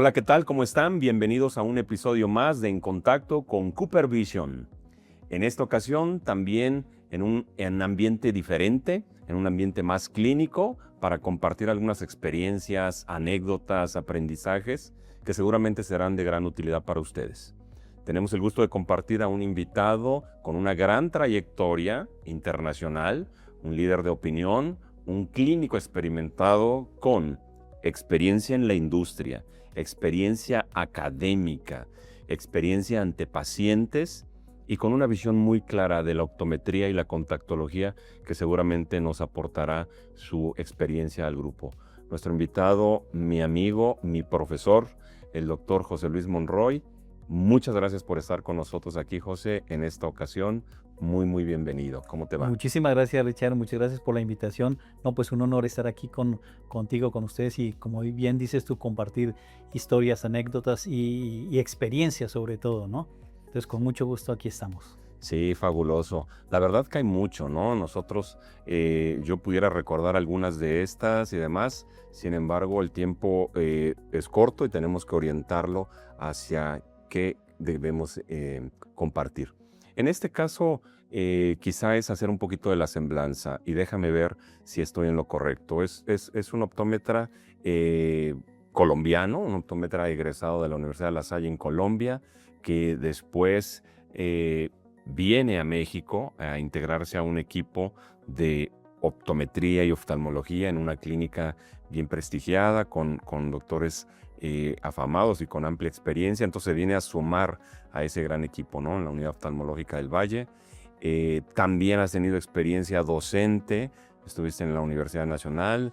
Hola, ¿qué tal? ¿Cómo están? Bienvenidos a un episodio más de En Contacto con Cooper Vision. En esta ocasión también en un ambiente diferente, en un ambiente más clínico, para compartir algunas experiencias, anécdotas, aprendizajes que seguramente serán de gran utilidad para ustedes. Tenemos el gusto de compartir a un invitado con una gran trayectoria internacional, un líder de opinión, un clínico experimentado con experiencia en la industria, experiencia académica, experiencia ante pacientes y con una visión muy clara de la optometría y la contactología que seguramente nos aportará su experiencia al grupo. Nuestro invitado, mi amigo, mi profesor, el doctor José Luis Monroy. Muchas gracias por estar con nosotros aquí, José, en esta ocasión. Muy bienvenido. ¿Cómo te va? Muchísimas gracias, Richard. Muchas gracias por la invitación. No, pues un honor estar aquí contigo, con ustedes y como bien dices tú, compartir historias, anécdotas y experiencias sobre todo, ¿no? Entonces, con mucho gusto aquí estamos. Sí, fabuloso. La verdad que hay mucho, ¿no? Nosotros, yo pudiera recordar algunas de estas y demás, sin embargo, el tiempo es corto y tenemos que orientarlo hacia qué debemos compartir. En este caso, quizá es hacer un poquito de la semblanza y déjame ver si estoy en lo correcto. Es un optómetra colombiano, un optómetra egresado de la Universidad de La Salle en Colombia, que después viene a México a integrarse a un equipo de optometría y oftalmología en una clínica bien prestigiada con doctores afamados y con amplia experiencia. Entonces viene a sumar a ese gran equipo, ¿no? En la Unidad Oftalmológica del Valle. También has tenido experiencia docente, estuviste en la Universidad Nacional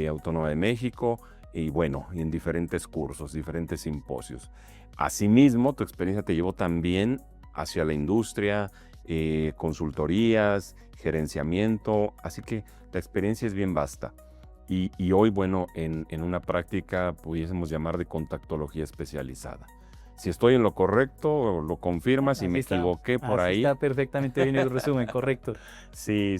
Autónoma de México y bueno, en diferentes cursos, diferentes simposios. Asimismo, tu experiencia te llevó también hacia la industria, consultorías, gerenciamiento, así que la experiencia es bien vasta. Y hoy, bueno, en una práctica pudiésemos llamar de contactología especializada. Si estoy en lo correcto, lo confirmas, si me equivoqué por ahí. Está perfectamente bien el resumen, correcto. Sí.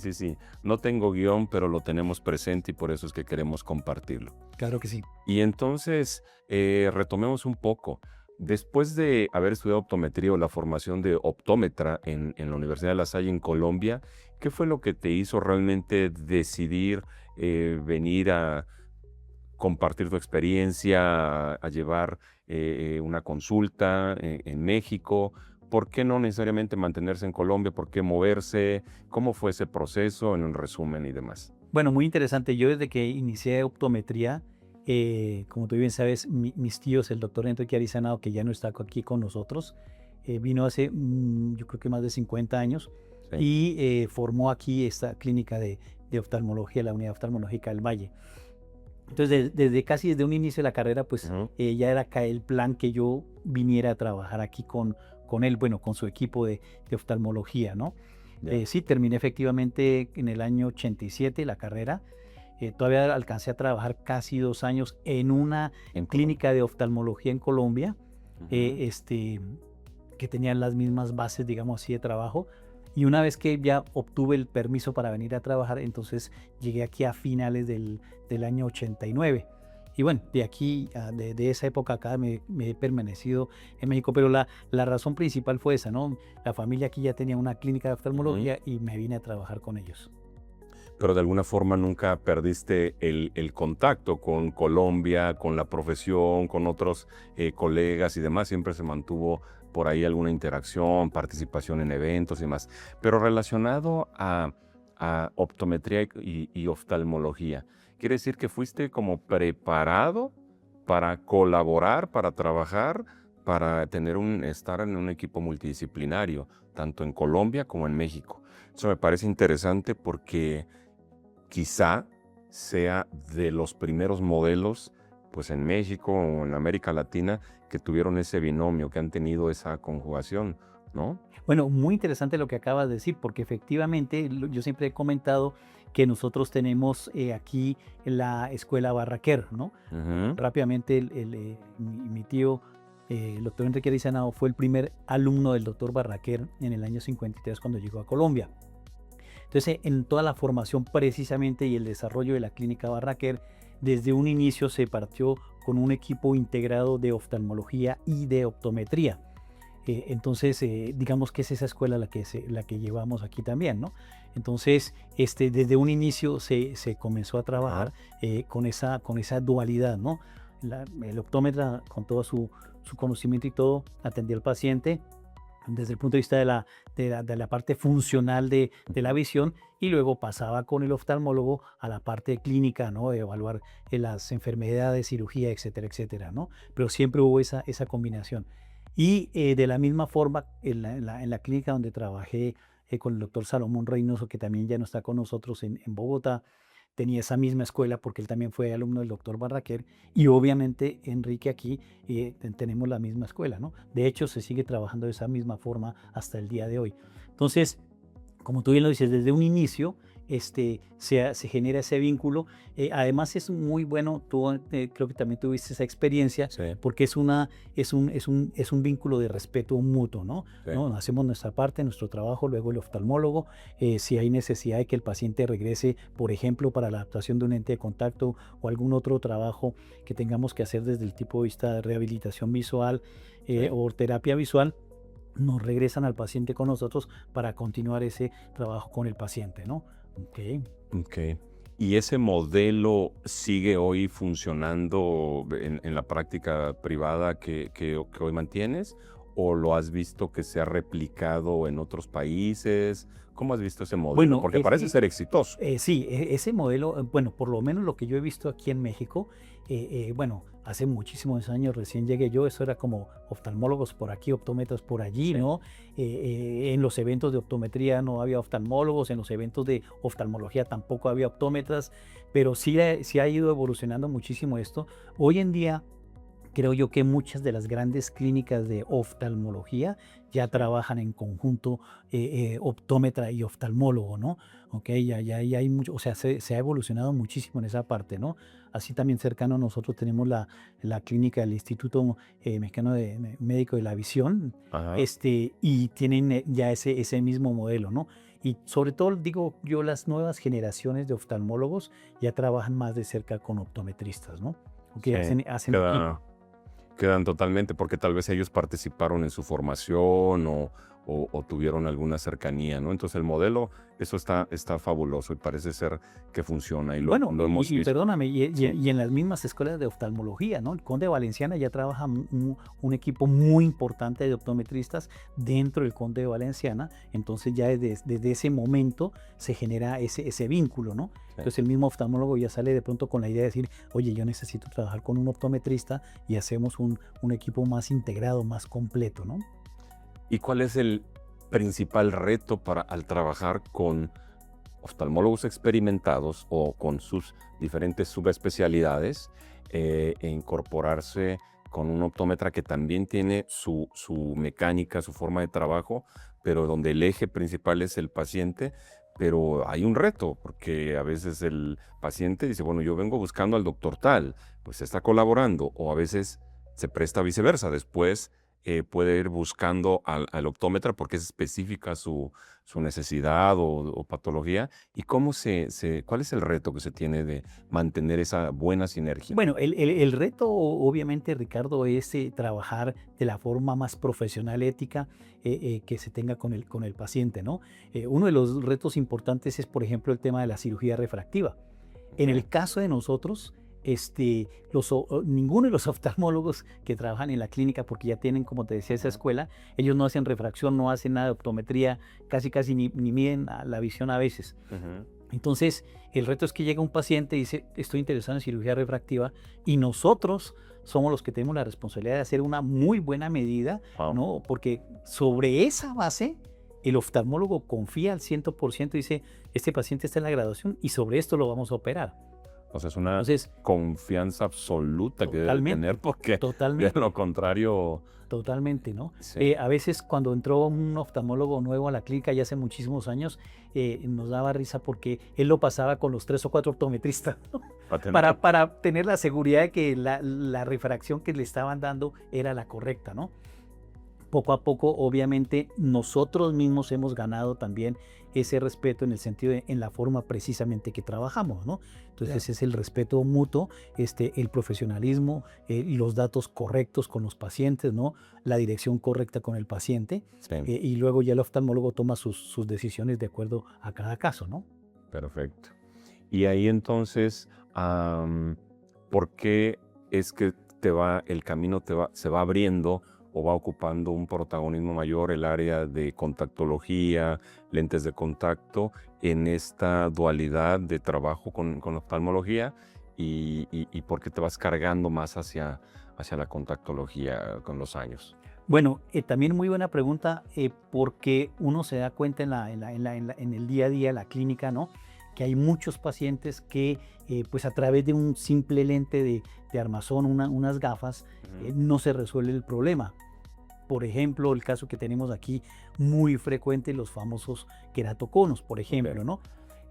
No tengo guión, pero lo tenemos presente y por eso es que queremos compartirlo. Claro que sí. Y entonces, retomemos un poco. Después de haber estudiado optometría o la formación de optómetra en la Universidad de La Salle en Colombia, ¿qué fue lo que te hizo realmente decidir venir a compartir tu experiencia, a llevar una consulta en México? ¿Por qué no necesariamente mantenerse en Colombia? ¿Por qué moverse? ¿Cómo fue ese proceso en un resumen y demás? Bueno, muy interesante. Yo desde que inicié optometría, como tú bien sabes, mis tíos, el doctor Enrique Arizanao, que ya no está aquí con nosotros, vino hace yo creo que más de 50 años Sí. y formó aquí esta clínica de oftalmología, la Unidad Oftalmológica del Valle. Entonces, casi desde un inicio de la carrera, pues ya era acá el plan que yo viniera a trabajar aquí con él, bueno, con su equipo de oftalmología, ¿no? Ya. Sí, terminé efectivamente en el año 87 la carrera. Todavía alcancé a trabajar casi 2 años en una En clínica de oftalmología en Colombia, Colombia. que tenían las mismas bases, digamos así, de trabajo. Y una vez que ya obtuve el permiso para venir a trabajar, entonces llegué aquí a finales del año 89. Y bueno, de aquí, de esa época acá me he permanecido en México, pero la razón principal fue esa, ¿no? La familia aquí ya tenía una clínica de oftalmología y me vine a trabajar con ellos. Pero de alguna forma nunca perdiste el contacto con Colombia, con la profesión, con otros colegas y demás. Siempre se mantuvo por ahí alguna interacción, participación en eventos y demás. Pero relacionado a optometría y oftalmología, ¿quiere decir que fuiste como preparado para colaborar, para trabajar, para estar en un equipo multidisciplinario, tanto en Colombia como en México? Eso me parece interesante porque quizá sea de los primeros modelos, pues en México o en América Latina, que tuvieron ese binomio, que han tenido esa conjugación, ¿no? Bueno, muy interesante lo que acabas de decir, porque efectivamente yo siempre he comentado que nosotros tenemos aquí la escuela Barraquer, ¿no? Ujú. Rápidamente, mi tío, el doctor Enrique Arizanao, fue el primer alumno del doctor Barraquer en el año 53 cuando llegó a Colombia. Entonces, en toda la formación precisamente y el desarrollo de la clínica Barraquer, desde un inicio se partió con un equipo integrado de oftalmología y de optometría. Entonces, digamos que es esa escuela la que llevamos aquí también, ¿no? Entonces, desde un inicio se comenzó a trabajar con esa dualidad, ¿no? El optómetra, con todo su conocimiento y todo, atendía al paciente desde el punto de vista de la parte funcional de la visión, y luego pasaba con el oftalmólogo a la parte clínica, ¿no? De evaluar las enfermedades, cirugía, etcétera, etcétera, ¿no? Pero siempre hubo esa combinación. Y de la misma forma, en la clínica donde trabajé con el doctor Salomón Reynoso, que también ya no está con nosotros en Bogotá, tenía esa misma escuela porque él también fue alumno del doctor Barraquer, y obviamente Enrique aquí tenemos la misma escuela, ¿no? De hecho, se sigue trabajando de esa misma forma hasta el día de hoy. Entonces, como tú bien lo dices, desde un inicio se genera ese vínculo. Además es muy bueno, tú creo que también tuviste esa experiencia, Sí. porque es un vínculo de respeto mutuo, ¿no? Sí. ¿No? Hacemos nuestra parte, nuestro trabajo, luego el oftalmólogo, si hay necesidad de que el paciente regrese, por ejemplo, para la adaptación de un lente de contacto o algún otro trabajo que tengamos que hacer desde el tipo de vista de rehabilitación visual o terapia visual, nos regresan al paciente con nosotros para continuar ese trabajo con el paciente, ¿no? Okay. ¿Y ese modelo sigue hoy funcionando en la práctica privada que hoy mantienes? ¿O lo has visto que se ha replicado en otros países? ¿Cómo has visto ese modelo? Bueno, porque parece ser exitoso. Sí, ese modelo, bueno, por lo menos lo que yo he visto aquí en México, bueno, hace muchísimos años recién llegué yo, eso era como oftalmólogos por aquí, optómetras por allí, ¿no? En los eventos de optometría no había oftalmólogos, en los eventos de oftalmología tampoco había optómetras, pero sí ha ido evolucionando muchísimo esto. Hoy en día, creo yo que muchas de las grandes clínicas de oftalmología ya trabajan en conjunto, optómetra y oftalmólogo, ¿no? Ya hay mucho, o sea, se ha evolucionado muchísimo en esa parte, ¿no? Así también cercano a nosotros tenemos la clínica del Instituto Mexicano de Médico de la Visión, Ajá. y tienen ya ese mismo modelo, ¿no? Y sobre todo, digo yo, las nuevas generaciones de oftalmólogos ya trabajan más de cerca con optometristas, ¿no? Sí, Hacen equipo. quedan totalmente, porque tal vez ellos participaron en su formación o tuvieron alguna cercanía, ¿no? Entonces el modelo, eso está fabuloso y parece ser que funciona y lo Bueno, hemos y visto. perdóname, Sí. y en las mismas escuelas de oftalmología, ¿no? El Conde de Valenciana ya trabaja un equipo muy importante de optometristas dentro del Conde de Valenciana, entonces ya desde ese momento se genera ese vínculo, ¿no? Sí. Entonces el mismo oftalmólogo ya sale de pronto con la idea de decir, oye, yo necesito trabajar con un optometrista, y hacemos un equipo más integrado, más completo, ¿no? ¿Y cuál es el principal reto al trabajar con oftalmólogos experimentados o con sus diferentes subespecialidades e incorporarse con un optómetra que también tiene su mecánica, su forma de trabajo, pero donde el eje principal es el paciente? Pero hay un reto, porque a veces el paciente dice, bueno, yo vengo buscando al doctor tal, pues está colaborando, o a veces se presta viceversa. Después puede ir buscando al optómetra porque es específica su necesidad o patología. ¿Y cuál es el reto que se tiene de mantener esa buena sinergia? Bueno, el reto, obviamente, Ricardo, es trabajar de la forma más profesional, ética, que se tenga con el paciente, ¿no? Uno de los retos importantes es, por ejemplo, el tema de la cirugía refractiva. En el caso de nosotros, ninguno de los oftalmólogos que trabajan en la clínica, porque ya tienen, como te decía, esa escuela, ellos no hacen refracción, no hacen nada de optometría, casi ni miden la visión a veces. Ujú. Entonces, el reto es que llega un paciente y dice, estoy interesado en cirugía refractiva, y nosotros somos los que tenemos la responsabilidad de hacer una muy buena medida, Wow. ¿no? Porque sobre esa base, el oftalmólogo confía al 100% y dice, este paciente está en la graduación y sobre esto lo vamos a operar. O sea, es una Entonces, confianza absoluta que debe totalmente, tener, porque de totalmente. lo contrario, Totalmente, ¿no? sí, A veces cuando entró un oftalmólogo nuevo a la clínica ya hace muchísimos años, nos daba risa porque él lo pasaba con los 3 o 4 optometristas, ¿no? va a tener- para tener la seguridad de que la refracción que le estaban dando era la correcta, ¿no? poco a poco, obviamente, nosotros mismos hemos ganado también ese respeto en el sentido de en la forma precisamente que trabajamos, ¿no? Entonces es el respeto mutuo, el profesionalismo, los datos correctos con los pacientes, ¿no? La dirección correcta con el paciente, Sí, y luego ya el oftalmólogo toma sus decisiones de acuerdo a cada caso, ¿no? perfecto. Y ahí entonces, ¿por qué es que el camino se va abriendo o va ocupando un protagonismo mayor el área de contactología, lentes de contacto, en esta dualidad de trabajo con oftalmología y por qué te vas cargando más hacia la contactología con los años? Bueno, también muy buena pregunta, porque uno se da cuenta en el día a día, en la clínica, ¿no? Que hay muchos pacientes que, pues a través de un simple lente de armazón, unas gafas, no se resuelve el problema. Por ejemplo, el caso que tenemos aquí muy frecuente, los famosos queratoconos, por ejemplo, Ok. ¿no?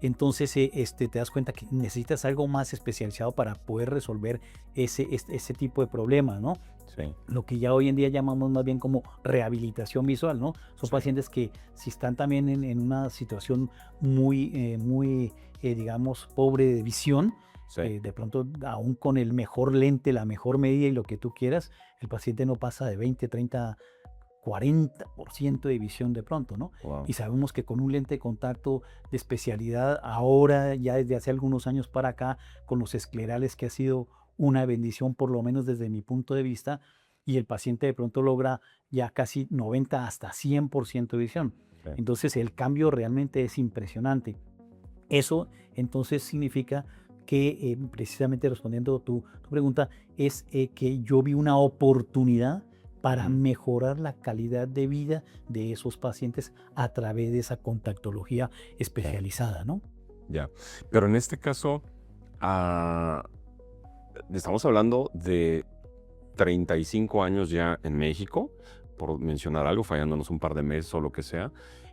Entonces, te das cuenta que necesitas algo más especializado para poder resolver ese tipo de problemas, ¿no? Sí, Lo que ya hoy en día llamamos más bien como rehabilitación visual, ¿no? Son sí, pacientes que si están también en una situación digamos, pobre de visión, sí, de pronto, aún con el mejor lente, la mejor medida y lo que tú quieras, el paciente no pasa de 20, 30, 40% de visión de pronto, ¿no? wow, Y sabemos que con un lente de contacto de especialidad, ahora, ya desde hace algunos años para acá, con los esclerales, que ha sido una bendición, por lo menos desde mi punto de vista, y el paciente de pronto logra ya casi 90 hasta 100% de visión. sí, Entonces el cambio realmente es impresionante. Eso entonces significa que, precisamente respondiendo tu pregunta, es que yo vi una oportunidad para ujú, mejorar la calidad de vida de esos pacientes a través de esa contactología sí, especializada, ¿no? ya. Pero en este caso, ah, estamos hablando de 35 años ya en México, por mencionar algo, fallándonos un par de meses o lo que sea,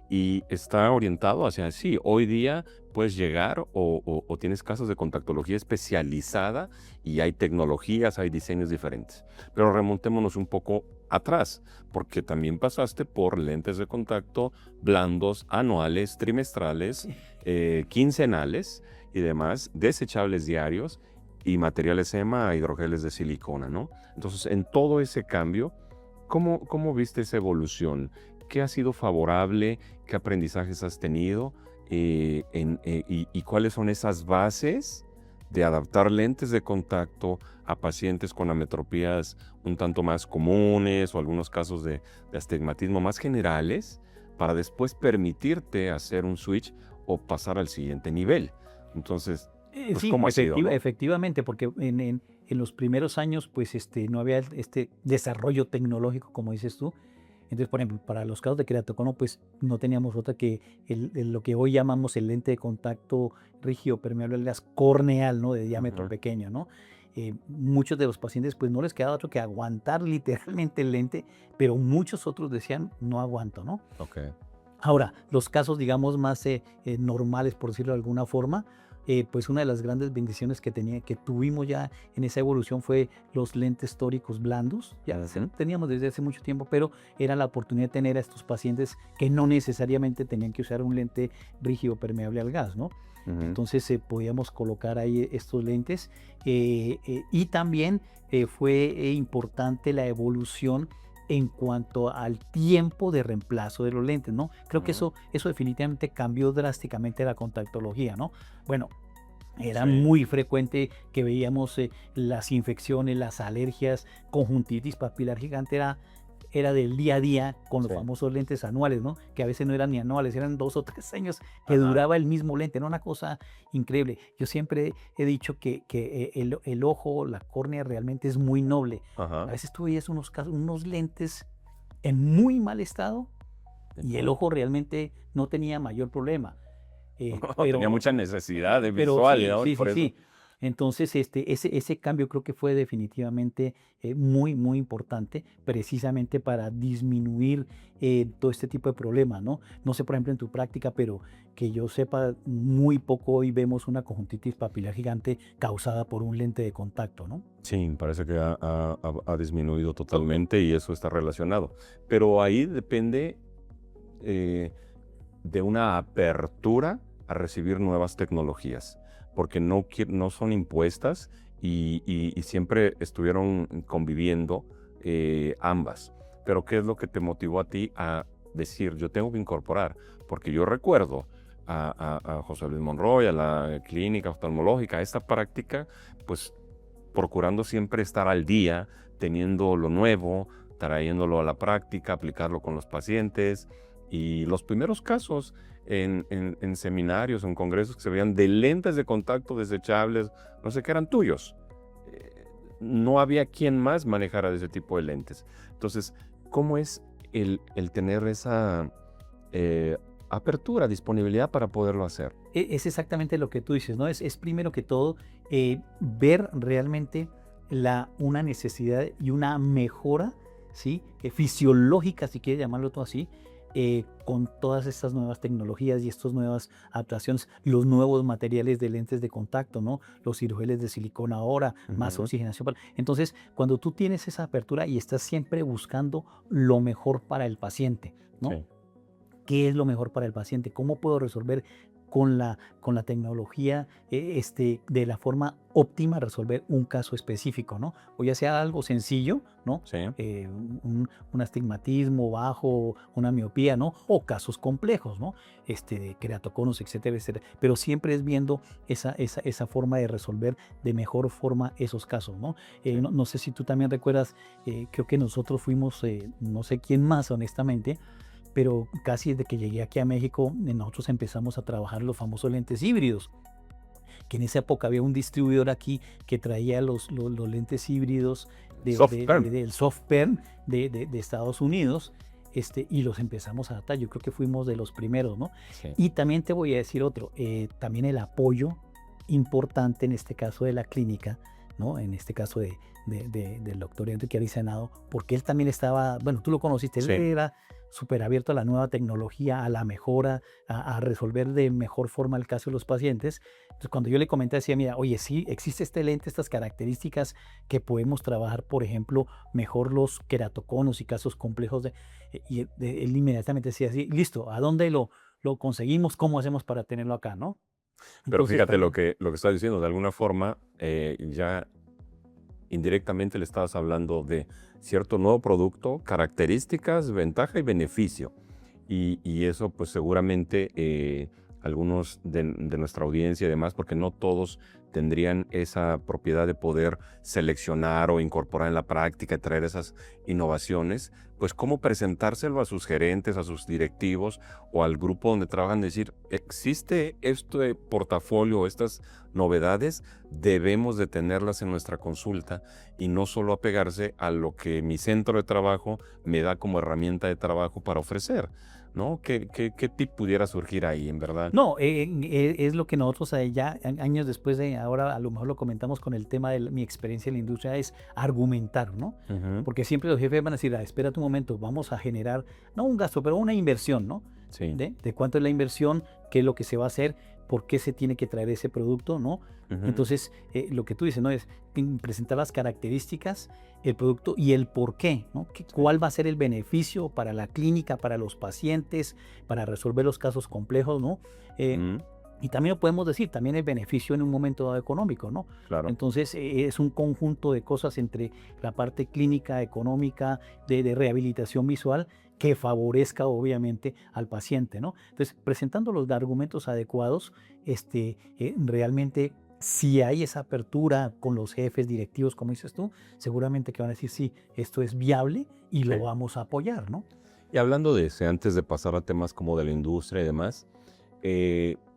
y está orientado hacia, sí, hoy día puedes llegar o tienes casos de contactología especializada y hay tecnologías, hay diseños diferentes. Pero remontémonos un poco atrás, porque también pasaste por lentes de contacto blandos, anuales, trimestrales, quincenales y demás, desechables diarios y materiales EMA, hidrogeles de silicona, ¿no? Entonces, en todo ese cambio, ¿cómo viste esa evolución? ¿Qué ha sido favorable? ¿Qué aprendizajes has tenido? Y cuáles son esas bases de adaptar lentes de contacto a pacientes con ametropías un tanto más comunes o algunos casos de astigmatismo más generales para después permitirte hacer un switch o pasar al siguiente nivel? Entonces, pues, Sí, ¿cómo ha sido, no? efectivamente, porque en los primeros años, pues, no había este desarrollo tecnológico, como dices tú. Entonces, por ejemplo, para los casos de queratocono, pues, no teníamos otra que lo que hoy llamamos el lente de contacto rígido permeable al gas corneal, ¿no? De diámetro Ujú, pequeño, ¿no? Muchos de los pacientes, pues, no les quedaba otro que aguantar literalmente el lente, pero muchos otros decían: "No aguanto", ¿no? ok, Ahora, los casos, digamos, más normales, por decirlo de alguna forma, pues una de las grandes bendiciones que tuvimos ya en esa evolución fue los lentes tóricos blandos. Ya ujú, teníamos desde hace mucho tiempo, pero era la oportunidad de tener a estos pacientes que no necesariamente tenían que usar un lente rígido permeable al gas, ¿no? ujú, Entonces podíamos colocar ahí estos lentes, y también fue importante la evolución en cuanto al tiempo de reemplazo de los lentes, ¿no? Creo que ujú. eso definitivamente cambió drásticamente la contactología, ¿no? Bueno, era Sí, muy frecuente que veíamos las infecciones, las alergias, conjuntivitis papilar gigante, era del día a día con los sí. famosos lentes anuales, ¿no? Que a veces no eran ni anuales, eran 2 o 3 años que Ajá. duraba el mismo lente, ¿no? Una cosa increíble. Yo siempre he dicho que el ojo, la córnea realmente es muy noble. A Ajá. veces tú veías unos lentes en muy mal estado y el Ujú. ojo realmente no tenía mayor problema. Tenía Pero mucha necesidad de pero visual, sí, ¿no? Y sí, por sí, eso. sí. Entonces, ese cambio creo que fue definitivamente muy, muy importante, precisamente para disminuir todo este tipo de problemas, ¿no? No sé, por ejemplo, en tu práctica, pero que yo sepa, muy poco hoy vemos una conjuntivitis papilar gigante causada por un lente de contacto, ¿no? Sí, parece que ha disminuido totalmente y eso está relacionado. Pero ahí depende eh, de una apertura a recibir nuevas tecnologías, porque no son impuestas y siempre estuvieron conviviendo ambas. Pero ¿qué es lo que te motivó a ti a decir, yo tengo que incorporar? Porque yo recuerdo a José Luis Monroy, a la clínica oftalmológica, esta práctica, pues procurando siempre estar al día, teniendo lo nuevo, trayéndolo a la práctica, aplicarlo con los pacientes. Y los primeros casos en seminarios, en congresos que se veían de lentes de contacto desechables, no sé qué eran tuyos. No había quien más manejara ese tipo de lentes. Entonces, ¿cómo es el tener esa apertura, disponibilidad para poderlo hacer? Es exactamente lo que tú dices, ¿no? Es primero que todo ver realmente una necesidad y una mejora, ¿sí? Fisiológica, si quieres llamarlo todo así, con todas estas nuevas tecnologías y estas nuevas adaptaciones, los nuevos materiales de lentes de contacto, ¿no? Los hidrogeles de silicona ahora, más oxigenación. Entonces, cuando tú tienes esa apertura y estás siempre buscando lo mejor para el paciente, ¿no? Sí. ¿Qué es lo mejor para el paciente? ¿Cómo puedo resolver con la tecnología de la forma óptima resolver un caso específico, ¿no? O ya sea algo sencillo, ¿no? Sí. Un astigmatismo bajo, una miopía, ¿no? O casos complejos, ¿no? De queratoconos, etcétera, etcétera. Pero siempre es viendo esa forma de resolver de mejor forma esos casos, ¿no? No sé si tú también recuerdas, creo que nosotros fuimos, no sé quién más, honestamente, pero casi desde que llegué aquí a México, nosotros empezamos a trabajar los famosos lentes híbridos, que en esa época había un distribuidor aquí que traía los lentes híbridos del Softperm de Estados Unidos, y los empezamos a adaptar. Yo creo que fuimos de los primeros, ¿no? Sí. Y también te voy a decir otro, también el apoyo importante en este caso de la clínica, ¿no? En este caso del doctor Enrique Arizenado, porque él también estaba, bueno, tú lo conociste, él era súper abierto a la nueva tecnología, a la mejora, a resolver de mejor forma el caso de los pacientes. Entonces, cuando yo le comenté, decía, mira, oye, sí, existe este lente, estas características que podemos trabajar, por ejemplo, mejor los queratoconos y casos complejos. Y él inmediatamente decía, sí, listo, ¿a dónde lo conseguimos? ¿Cómo hacemos para tenerlo acá, no? Pero Entonces, fíjate lo que estás diciendo, de alguna forma ya indirectamente le estabas hablando de cierto nuevo producto, características, ventaja y beneficio. Y eso pues seguramente algunos de nuestra audiencia y demás, porque no todos tendrían esa propiedad de poder seleccionar o incorporar en la práctica y traer esas innovaciones, pues cómo presentárselo a sus gerentes, a sus directivos o al grupo donde trabajan, decir, existe este portafolio, estas novedades, debemos de tenerlas en nuestra consulta y no solo apegarse a lo que mi centro de trabajo me da como herramienta de trabajo para ofrecer, ¿no? ¿Qué tip pudiera surgir ahí, en verdad? No, es lo que nosotros ya años después de ahora a lo mejor lo comentamos con el tema de mi experiencia en la industria, es argumentar, ¿no? Porque siempre los jefes van a decir, espérate un momento, vamos a generar, no un gasto, pero una inversión, ¿no? Sí. De cuánto es la inversión, qué es lo que se va a hacer, por qué se tiene que traer ese producto, ¿no? Entonces, lo que tú dices, ¿no? Es presentar las características, el producto y el por qué, ¿no? ¿Cuál va a ser el beneficio para la clínica, para los pacientes, para resolver los casos complejos, ¿no? Y también lo podemos decir, también el beneficio en un momento dado económico, ¿no? Claro. Entonces, es un conjunto de cosas entre la parte clínica, económica, de rehabilitación visual, que favorezca obviamente al paciente, ¿no? Entonces, presentando los argumentos adecuados, realmente si hay esa apertura con los jefes directivos, como dices tú, seguramente que van a decir, sí, esto es viable y lo vamos a apoyar, ¿no? Y hablando de ese, antes de pasar a temas como de la industria y demás,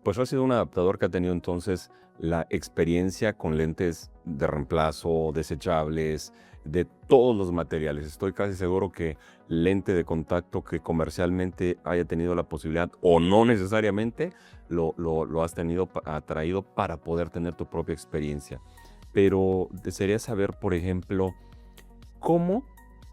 pues ha sido un adaptador que ha tenido entonces la experiencia con lentes de reemplazo, desechables, de todos los materiales. Estoy casi seguro que lente de contacto que comercialmente haya tenido la posibilidad o no necesariamente lo has atraído para poder tener tu propia experiencia. Pero desearía saber, por ejemplo, ¿cómo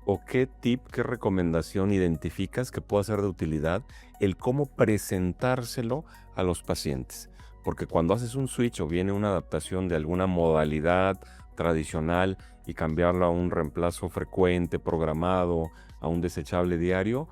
o qué tip, qué recomendación identificas que pueda ser de utilidad el cómo presentárselo a los pacientes? Porque cuando haces un switch o viene una adaptación de alguna modalidad tradicional y cambiarlo a un reemplazo frecuente, programado, a un desechable diario,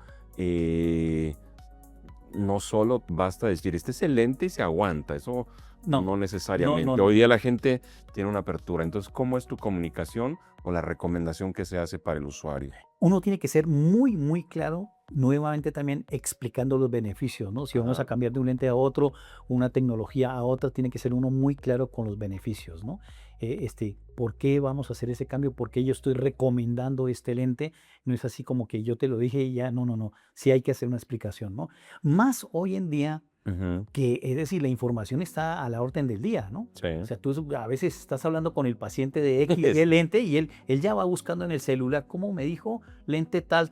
no solo basta decir, este es el lente y se aguanta, eso no necesariamente. No. Hoy día la gente tiene una apertura. Entonces, ¿cómo es tu comunicación o la recomendación que se hace para el usuario? Uno tiene que ser muy, muy claro, nuevamente también explicando los beneficios, ¿no? Si vamos a cambiar de un lente a otro, una tecnología a otra, tiene que ser uno muy claro con los beneficios, ¿no? ¿Por qué vamos a hacer ese cambio? ¿Por qué yo estoy recomendando este lente? No es así como que yo te lo dije y ya, no. Sí hay que hacer una explicación, ¿no? Más hoy en día, que es decir, la información está a la orden del día, ¿no? Sí. O sea, tú a veces estás hablando con el paciente de X y el lente y él ya va buscando en el celular, ¿cómo me dijo? Lente tal,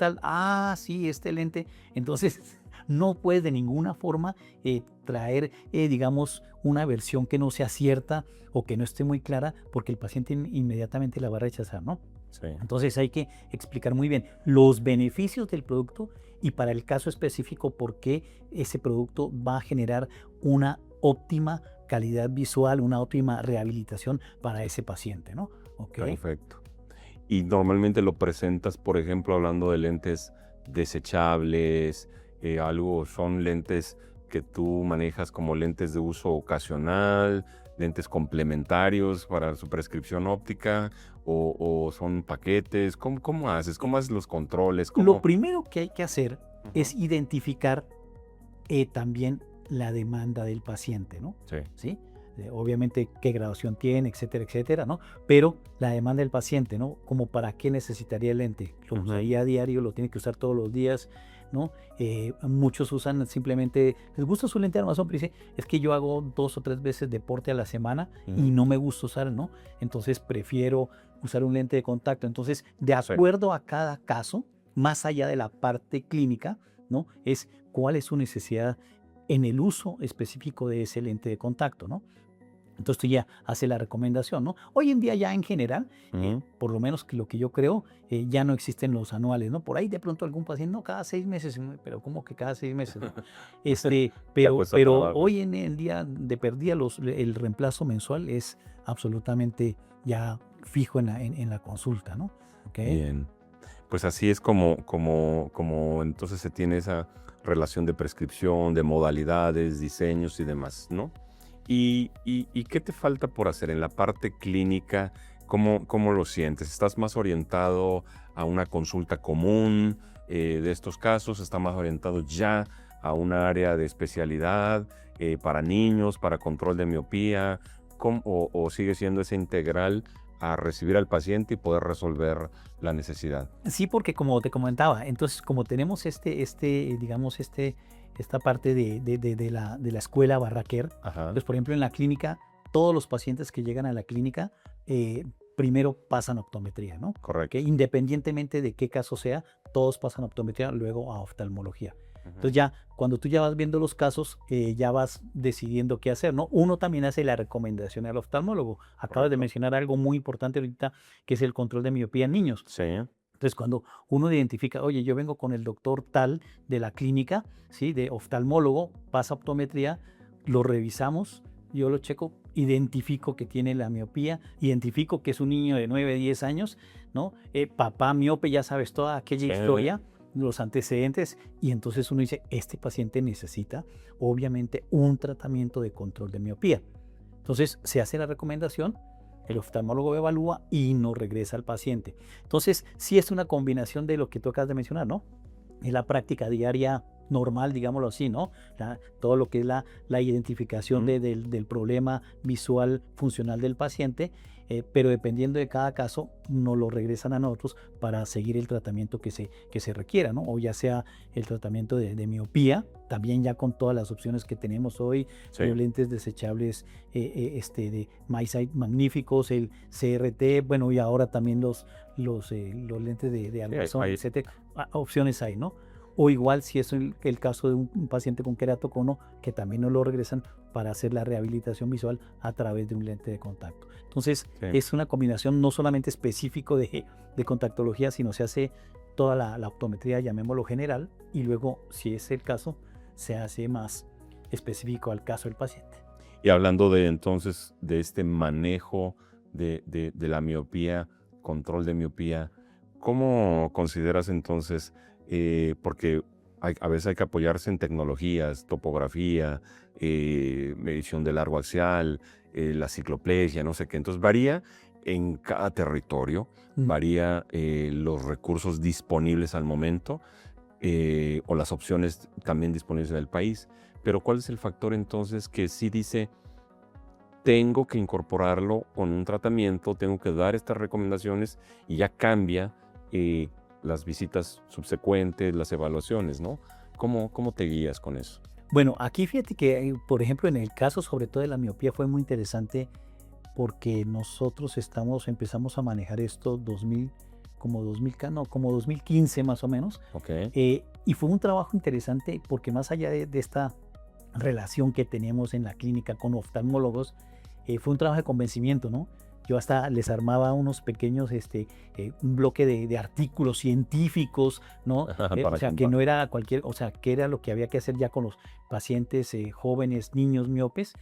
sí, este lente. Entonces, no puedes de ninguna forma traer, digamos, una versión que no sea cierta o que no esté muy clara, porque el paciente inmediatamente la va a rechazar, ¿no? Sí. Entonces hay que explicar muy bien los beneficios del producto y para el caso específico por qué ese producto va a generar una óptima calidad visual, una óptima rehabilitación para ese paciente, ¿no? ¿Okay? Perfecto. Y normalmente lo presentas, por ejemplo, hablando de lentes desechables, son lentes que tú manejas como lentes de uso ocasional, lentes complementarios para su prescripción óptica, o son paquetes. ¿Cómo haces? ¿Cómo haces los controles? Lo primero que hay que hacer es identificar también la demanda del paciente, ¿no? ¿Sí? Obviamente qué graduación tiene, etcétera, ¿no? Pero la demanda del paciente, ¿no? Como para qué necesitaría el lente. Lo usaría a diario, lo tiene que usar todos los días, ¿no? Muchos usan simplemente, les gusta su lente de armazón, pero dice, es que yo hago 2 o 3 veces deporte a la semana y no me gusta usar, ¿no? Entonces prefiero usar un lente de contacto. Entonces, de acuerdo a cada caso, más allá de la parte clínica, ¿no? Es cuál es su necesidad en el uso específico de ese lente de contacto, ¿no? Entonces tú ya hace la recomendación, ¿no? Hoy en día ya en general, por lo menos que lo que yo creo, ya no existen los anuales, ¿no? Por ahí de pronto algún paciente, no, cada 6 meses, pero ¿cómo que cada 6 meses? ¿No? Pero hoy en el día de perdida el reemplazo mensual es absolutamente ya fijo en la consulta, ¿no? ¿Okay? Bien. Pues así es como entonces se tiene esa relación de prescripción, de modalidades, diseños y demás, ¿no? ¿Y qué te falta por hacer en la parte clínica? ¿Cómo lo sientes? ¿Estás más orientado a una consulta común de estos casos? ¿Estás más orientado ya a un área de especialidad para niños, para control de miopía? ¿O sigue siendo ese integral a recibir al paciente y poder resolver la necesidad? Sí, porque como te comentaba, entonces como tenemos esta parte de la escuela Barraquer, pues por ejemplo en la clínica, todos los pacientes que llegan a la clínica primero pasan optometría, ¿no? Correcto. Que independientemente de qué caso sea, todos pasan optometría, luego a oftalmología. Entonces ya cuando tú ya vas viendo los casos, ya vas decidiendo qué hacer, ¿no? Uno también hace la recomendación al oftalmólogo. Acabas de mencionar algo muy importante ahorita, que es el control de miopía en niños. Sí. Entonces, cuando uno identifica, oye, yo vengo con el doctor tal de la clínica, ¿sí? De oftalmólogo, pasa optometría, lo revisamos, yo lo checo, identifico que tiene la miopía, identifico que es un niño de 9, 10 años, ¿no? Papá miope, ya sabes toda aquella historia, los antecedentes, y entonces uno dice, este paciente necesita, obviamente, un tratamiento de control de miopía. Entonces, se hace la recomendación, el oftalmólogo evalúa y nos regresa al paciente. Entonces, sí es una combinación de lo que tú acabas de mencionar, ¿no? es la práctica diaria normal, digámoslo así, ¿no? Todo lo que es la identificación del problema visual funcional del paciente, pero dependiendo de cada caso, nos lo regresan a nosotros para seguir el tratamiento que se requiera, ¿no? O ya sea el tratamiento de miopía, también ya con todas las opciones que tenemos hoy, los lentes desechables de MiSight magníficos, el CRT, bueno, y ahora también los lentes de Alcazón, etcétera. Opciones hay, ¿no? O igual si es el caso de un paciente con queratocono, que también nos lo regresan para hacer la rehabilitación visual a través de un lente de contacto. Entonces, es una combinación no solamente específico de contactología, sino se hace toda la optometría, llamémoslo general, y luego, si es el caso, se hace más específico al caso del paciente. Y hablando entonces de este manejo de la miopía, control de miopía, ¿cómo consideras entonces? Porque a veces hay que apoyarse en tecnologías, topografía, medición de largo axial, la cicloplegia, no sé qué. Entonces varía en cada territorio, varía los recursos disponibles al momento o las opciones también disponibles en el país. Pero ¿cuál es el factor entonces que sí dice, tengo que incorporarlo con un tratamiento, tengo que dar estas recomendaciones y ya cambia las visitas subsecuentes, las evaluaciones, ¿no? ¿Cómo te guías con eso? Bueno, aquí fíjate que, por ejemplo, en el caso sobre todo de la miopía fue muy interesante porque nosotros empezamos a manejar esto como 2015 más o menos. Y fue un trabajo interesante porque más allá de esta relación que tenemos en la clínica con oftalmólogos, fue un trabajo de convencimiento, ¿no? Yo hasta les armaba unos pequeños, un bloque de artículos científicos, ¿no? O sea, que no era o sea, que era lo que había que hacer ya con los pacientes jóvenes, niños miopes,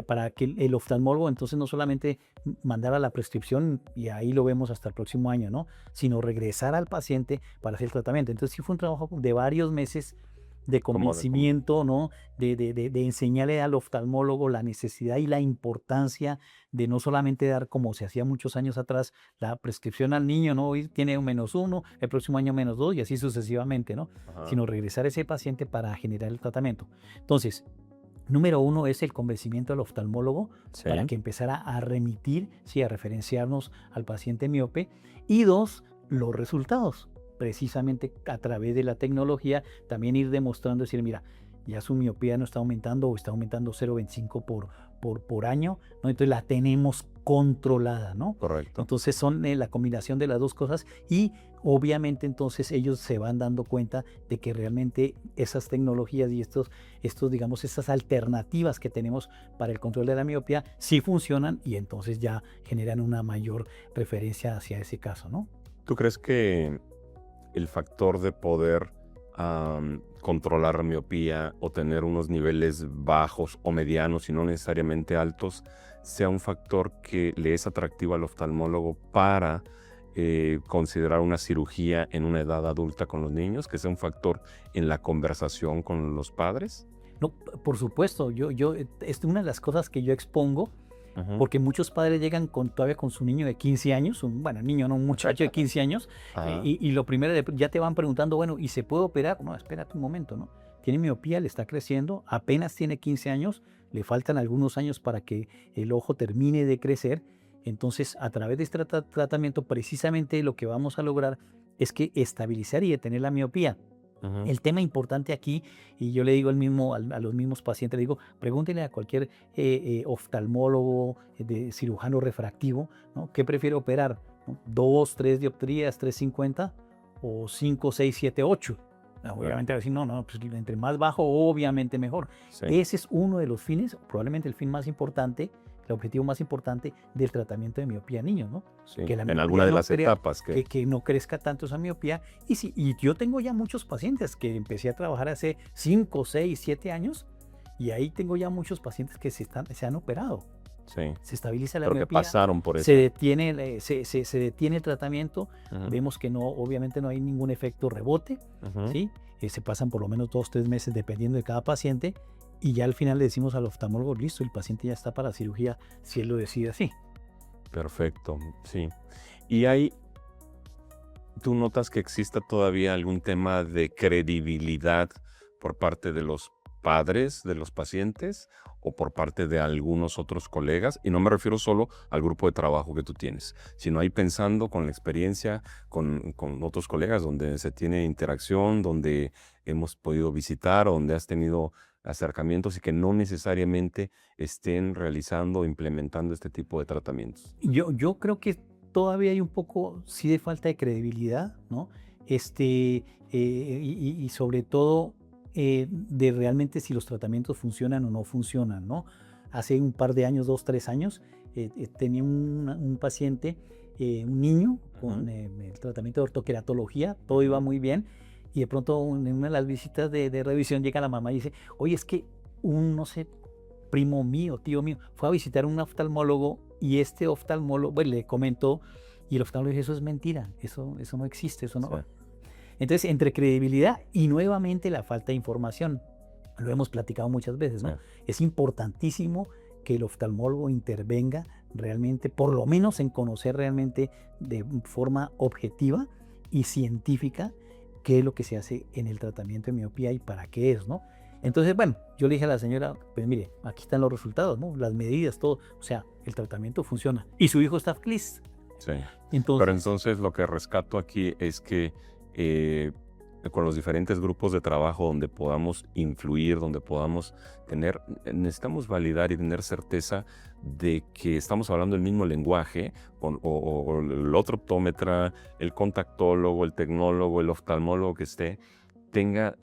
para que el oftalmólogo entonces no solamente mandara la prescripción y ahí lo vemos hasta el próximo año, ¿no? Sino regresar al paciente para hacer el tratamiento. Entonces sí fue un trabajo de varios meses de convencimiento, ¿no? De enseñarle al oftalmólogo la necesidad y la importancia de no solamente dar, como se hacía muchos años atrás, la prescripción al niño, ¿no? Hoy tiene un -1, el próximo año -2 y así sucesivamente, ¿no? Sino regresar a ese paciente para generar el tratamiento. Entonces, número 1 es el convencimiento del oftalmólogo para que empezara a remitir, a referenciarnos al paciente miope. Y 2, los resultados. Precisamente a través de la tecnología, también ir demostrando, decir, mira, ya su miopía no está aumentando o está aumentando 0,25 por año, ¿no? Entonces la tenemos controlada, ¿no? Correcto. Entonces son la combinación de las dos cosas y obviamente entonces ellos se van dando cuenta de que realmente esas tecnologías y digamos, estas alternativas que tenemos para el control de la miopía sí funcionan y entonces ya generan una mayor preferencia hacia ese caso, ¿no? ¿Tú crees que el factor de poder controlar la miopía o tener unos niveles bajos o medianos y no necesariamente altos sea un factor que le es atractivo al oftalmólogo para considerar una cirugía en una edad adulta con los niños, que sea un factor en la conversación con los padres? No, por supuesto, es una de las cosas que yo expongo, porque muchos padres llegan todavía con su niño de 15 años, un muchacho de 15 años, y lo primero, ya te van preguntando, bueno, ¿y se puede operar? No, espérate un momento, ¿no? Tiene miopía, le está creciendo, apenas tiene 15 años, le faltan algunos años para que el ojo termine de crecer. Entonces, a través de este tratamiento, precisamente lo que vamos a lograr es que estabilizar y detener la miopía. El tema importante aquí, y yo le digo a los mismos pacientes, le digo, pregúntenle a cualquier oftalmólogo, cirujano refractivo, ¿no? ¿Qué prefiere operar? ¿No? 2, 3 dioptrías, 350 o 5, 6, 7, 8. Obviamente va a decir, no, pues entre más bajo, obviamente mejor. Ese es uno de los fines, probablemente el fin más importante, el objetivo más importante del tratamiento de miopía en niños, ¿no? Sí, que en alguna de las etapas. Que no crezca tanto esa miopía. Y yo tengo ya muchos pacientes que empecé a trabajar hace 5, 6, 7 años y ahí tengo ya muchos pacientes que se han operado. Sí. Se estabiliza la miopía. miopía. Que pasaron por eso. Se detiene el tratamiento. Vemos que obviamente no hay ningún efecto rebote. ¿Sí? Se pasan por lo menos 2, 3 meses dependiendo de cada paciente. Y ya al final le decimos al oftalmólogo, listo, el paciente ya está para cirugía si él lo decide así. Perfecto, sí. Y hay ¿Tú notas que exista todavía algún tema de credibilidad por parte de los padres de los pacientes o por parte de algunos otros colegas? Y no me refiero solo al grupo de trabajo que tú tienes, sino ahí pensando con la experiencia, con otros colegas, donde se tiene interacción, donde hemos podido visitar, o donde has tenido acercamientos y que no necesariamente estén realizando o implementando este tipo de tratamientos. Yo creo que todavía hay un poco, sí, de falta de credibilidad, ¿no? Y sobre todo de realmente si los tratamientos funcionan o no funcionan, ¿no? Hace un par de años, 2, 3 años, tenía un paciente, un niño, con Ujú, el tratamiento de ortoqueratología, todo iba ujú. muy bien, y de pronto en una de las visitas de revisión llega la mamá y dice, oye, es que un, no sé, primo mío, tío mío, fue a visitar a un oftalmólogo y este oftalmólogo, bueno, le comentó y el oftalmólogo dijo, eso es mentira, eso no existe, eso Sí, no. Entonces, entre credibilidad y nuevamente la falta de información, lo hemos platicado muchas veces, sí. ¿no? Es importantísimo que el oftalmólogo intervenga realmente, por lo menos en conocer realmente de forma objetiva y científica qué es lo que se hace en el tratamiento de miopía y para qué es, ¿no? Entonces, bueno, yo le dije a la señora, pues mire, aquí están los resultados, ¿no? Las medidas, todo, o sea, el tratamiento funciona. Y su hijo está feliz. Sí. Pero Entonces, entonces lo que rescato aquí es que eh, con los diferentes grupos de trabajo donde podamos influir, donde podamos tener, necesitamos validar y tener certeza de que estamos hablando el mismo lenguaje, o el otro optómetra, el contactólogo, el tecnólogo, el oftalmólogo que esté, tenga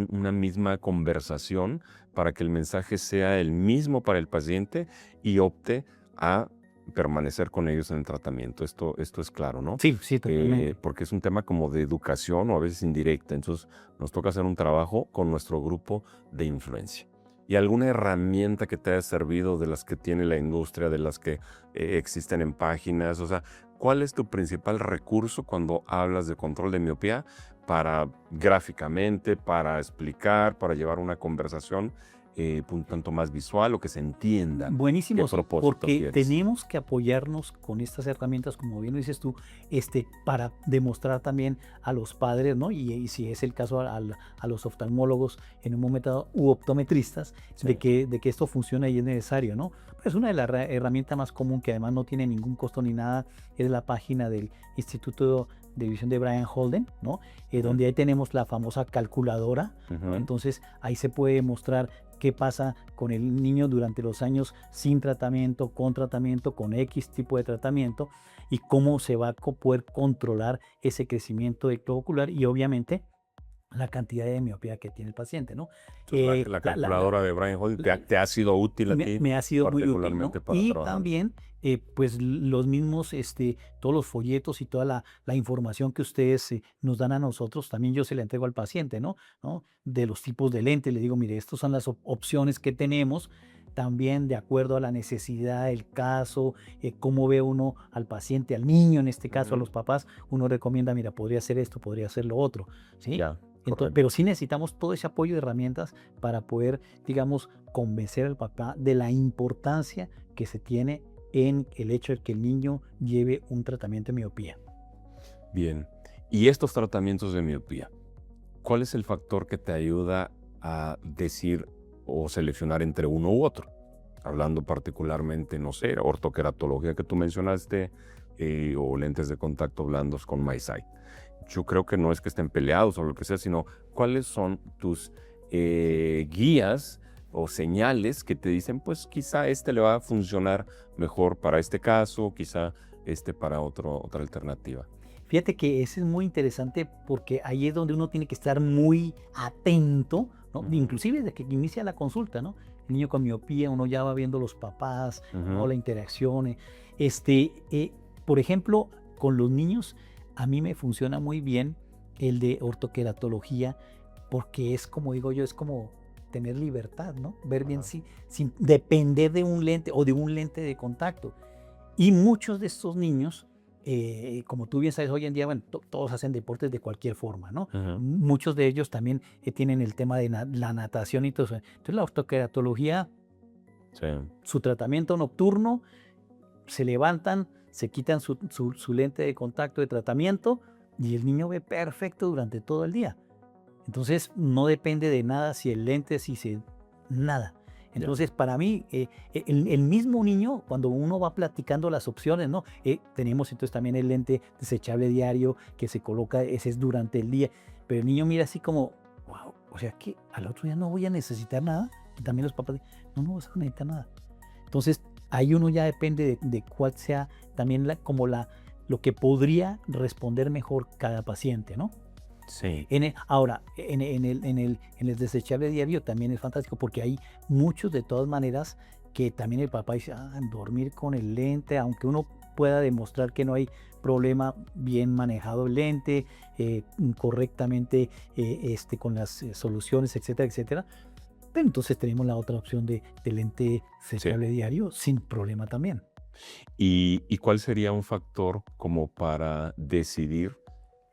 una misma conversación para que el mensaje sea el mismo para el paciente y opte a permanecer con ellos en el tratamiento. Esto es claro, ¿no? sí, sí, totalmente. Porque es un tema como de educación o a veces indirecta. Entonces nos toca hacer un trabajo con nuestro grupo de influencia. ¿Y alguna herramienta que te haya servido de las que tiene la industria, de las que existen en páginas? O sea, ¿cuál es tu principal recurso cuando hablas de control de miopía para gráficamente, para explicar, para llevar una conversación un tanto más visual o que se entienda qué Buenísimo, sí, propósito porque quieres? tenemos que apoyarnos con estas herramientas, como bien lo dices tú, para demostrar también a los padres, ¿no? Y si es el caso a los oftalmólogos en un momento dado, u optometristas, Sí. de que esto funciona y es necesario, ¿no? Pues una de las herramientas más común que además no tiene ningún costo ni nada es la página del Instituto de Visión de Brian Holden, ¿no? Ujú, Donde ahí tenemos la famosa calculadora, ¿no? ujú. Entonces ahí se puede mostrar qué pasa con el niño durante los años sin tratamiento, con X tipo de tratamiento y cómo se va a poder controlar ese crecimiento del globo ocular y obviamente la cantidad de miopía que tiene el paciente, ¿no? Entonces la La, la, la, calculadora de Brian Holden te ha sido útil a ti me ha sido muy útil, ¿no? particularmente para Y trabajar. también, pues los mismos, todos los folletos y toda la información que ustedes nos dan a nosotros, también yo se la entrego al paciente, ¿no? De los tipos de lentes, le digo, mire, estas son las opciones que tenemos, también de acuerdo a la necesidad del caso, cómo ve uno al paciente, al niño, en este caso a Ujú. los papás, uno recomienda, mira, podría hacer esto, podría hacer lo otro, ¿sí? Ya, Entonces, correcto. pero sí necesitamos todo ese apoyo de herramientas para poder, digamos, convencer al papá de la importancia que se tiene en el hecho de que el niño lleve un tratamiento de miopía. Bien. Y estos tratamientos de miopía, ¿cuál es el factor que te ayuda a decir o seleccionar entre uno u otro? Hablando particularmente, no sé, ortoqueratología que tú mencionaste, o lentes de contacto blandos con MySight. Yo creo que no es que estén peleados o lo que sea, sino cuáles son tus guías o señales que te dicen, pues quizá este le va a funcionar mejor para este caso, quizá este para otra alternativa. Fíjate que ese es muy interesante porque ahí es donde uno tiene que estar muy atento, ¿no? Ujú, Inclusive desde que inicia la consulta, ¿no? El niño con miopía, uno ya va viendo los papás, ¿no? ujú, La interacción. Este, eh, por ejemplo, con los niños, a mí me funciona muy bien el de ortoqueratología porque es como digo yo, es como tener libertad, ¿no? Ver bien ajá, sin depender de un lente o de un lente de contacto. Y muchos de estos niños, como tú bien sabes, hoy en día, bueno, todos hacen deportes de cualquier forma, ¿no? ujú, Muchos de ellos también tienen el tema de la natación y todo eso. Entonces, la ortoqueratología, sí, su tratamiento nocturno, se levantan, se quitan su lente de contacto de tratamiento y el niño ve perfecto durante todo el día. Entonces, no depende de nada si el lente, nada. Entonces, para mí, el mismo niño, cuando uno va platicando las opciones, ¿no? Tenemos entonces también el lente desechable diario que se coloca, ese es durante el día, pero el niño mira así como, wow, o sea que al otro día no voy a necesitar nada. Y también los papás dicen, no vas a necesitar nada. Entonces, ahí uno ya depende de cuál sea también lo que podría responder mejor cada paciente, ¿no? Sí. Ahora, en el desechable diario también es fantástico porque hay muchos de todas maneras que también el papá dice, dormir con el lente, aunque uno pueda demostrar que no hay problema, bien manejado el lente, correctamente con las soluciones, etcétera, etcétera. Pero entonces tenemos la otra opción de lente desechable diario sin problema también. ¿Y cuál sería un factor como para decidir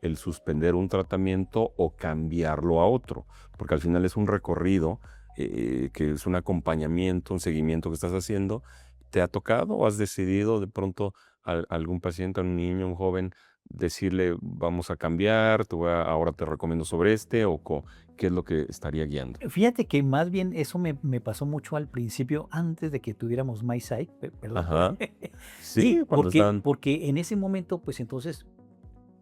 el suspender un tratamiento o cambiarlo a otro? Porque al final es un recorrido, que es un acompañamiento, un seguimiento que estás haciendo. ¿Te ha tocado o has decidido de pronto a algún paciente, a un niño, un joven, decirle, vamos a cambiar, ahora te recomiendo sobre o qué es lo que estaría guiando? Fíjate que más bien eso me pasó mucho al principio, antes de que tuviéramos MySight, perdón. Ajá. Sí, Sí, cuando están... porque en ese momento, pues entonces,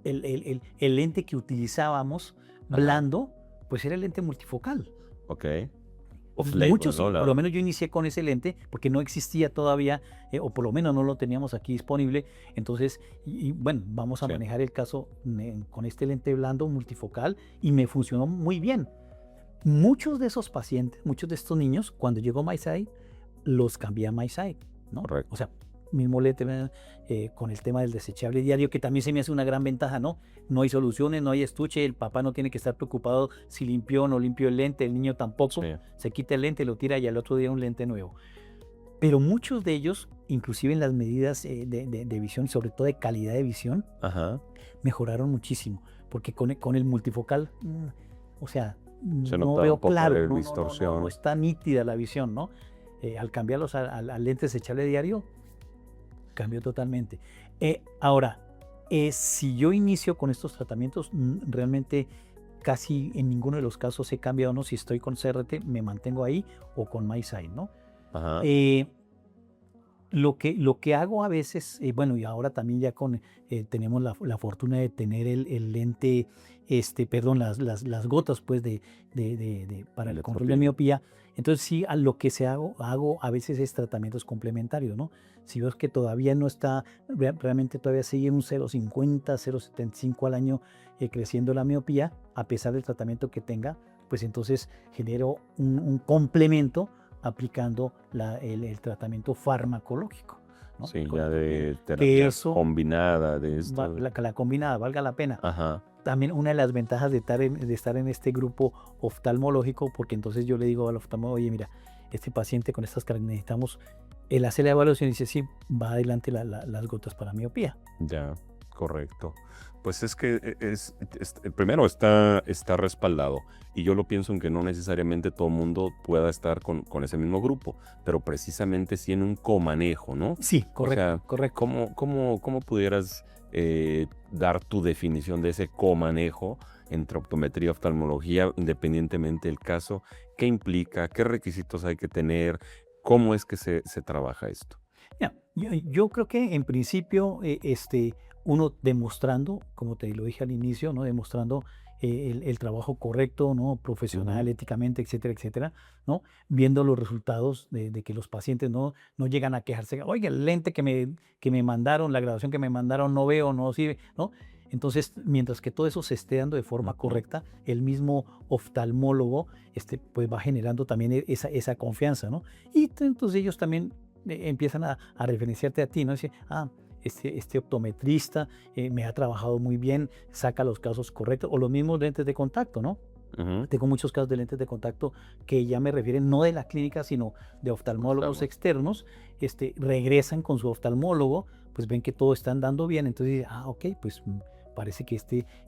el lente que utilizábamos, Ajá. blando, pues era el lente multifocal. Ok. Off-label, Muchos, ¿no? por lo menos yo inicié con ese lente, porque no existía todavía, o por lo menos no lo teníamos aquí disponible. Entonces, bueno, vamos a Sí. manejar el caso con este lente blando multifocal y me funcionó muy bien. Muchos de esos pacientes, muchos de estos niños, cuando llegó MySight, los cambié a MySight, ¿no? Correcto. O sea, mismo lente con el tema del desechable diario, que también se me hace una gran ventaja, ¿no? No hay soluciones, no hay estuche, el papá no tiene que estar preocupado si limpió o no limpió el lente, el niño tampoco, Sí. se quita el lente, lo tira y al otro día un lente nuevo. Pero muchos de ellos, inclusive en las medidas de visión, sobre todo de calidad de visión, Ajá. mejoraron muchísimo, porque con el multifocal, o sea, Se no nota veo un poco claro, de no distorsión. está nítida la visión, ¿no? Al cambiarlos al lente desechable diario, cambió totalmente. Ahora, si yo inicio con estos tratamientos, realmente casi en ninguno de los casos he cambiado, ¿no? Si estoy con CRT, me mantengo ahí, o con MySight, ¿no? Ajá. Lo que hago a veces, bueno, y ahora también ya tenemos la fortuna de tener el lente, perdón, las gotas, pues, para el control de miopía. Entonces, sí, a lo que hago a veces es tratamientos complementarios, ¿no? Si veo que todavía no está, realmente todavía sigue un 0,50, 0,75 al año creciendo la miopía, a pesar del tratamiento que tenga, pues entonces genero un complemento aplicando el tratamiento farmacológico, ¿no? Sí, ya de terapia combinada de esto. La combinada, valga la pena. Ajá. También una de las ventajas de estar en este grupo oftalmológico, porque entonces yo le digo al oftalmólogo, oye, mira, este paciente con estas características necesitamos, él hace la evaluación y dice, sí, va adelante las gotas para miopía. Ya, correcto. Pues es que primero está respaldado, y yo lo pienso en que no necesariamente todo el mundo pueda estar con ese mismo grupo, pero precisamente sí en un comanejo, ¿no? Sí, correcto, O sea, correcto. ¿cómo pudieras dar tu definición de ese comanejo entre optometría y oftalmología, independientemente del caso? ¿Qué implica? ¿Qué requisitos hay que tener? ¿Cómo es que se trabaja esto? Yo creo que en principio uno demostrando, como te lo dije al inicio, ¿no? Demostrando el trabajo correcto, ¿no? Profesional, éticamente, etcétera, etcétera, ¿no? Viendo los resultados de que los pacientes no llegan a quejarse, oiga, el lente que me mandaron, la graduación que me mandaron, no veo, no sirve, ¿no? Entonces, mientras que todo eso se esté dando de forma correcta, el mismo oftalmólogo pues va generando también esa confianza, ¿no? Y entonces ellos también empiezan a referenciarte a ti, ¿no? Dice, este optometrista me ha trabajado muy bien, saca los casos correctos, o los mismos lentes de contacto, ¿no? Tengo muchos casos de lentes de contacto que ya me refieren no de la clínica, sino de oftalmólogos externos, regresan con su oftalmólogo, pues ven que todo está andando bien, entonces, ok, pues parece que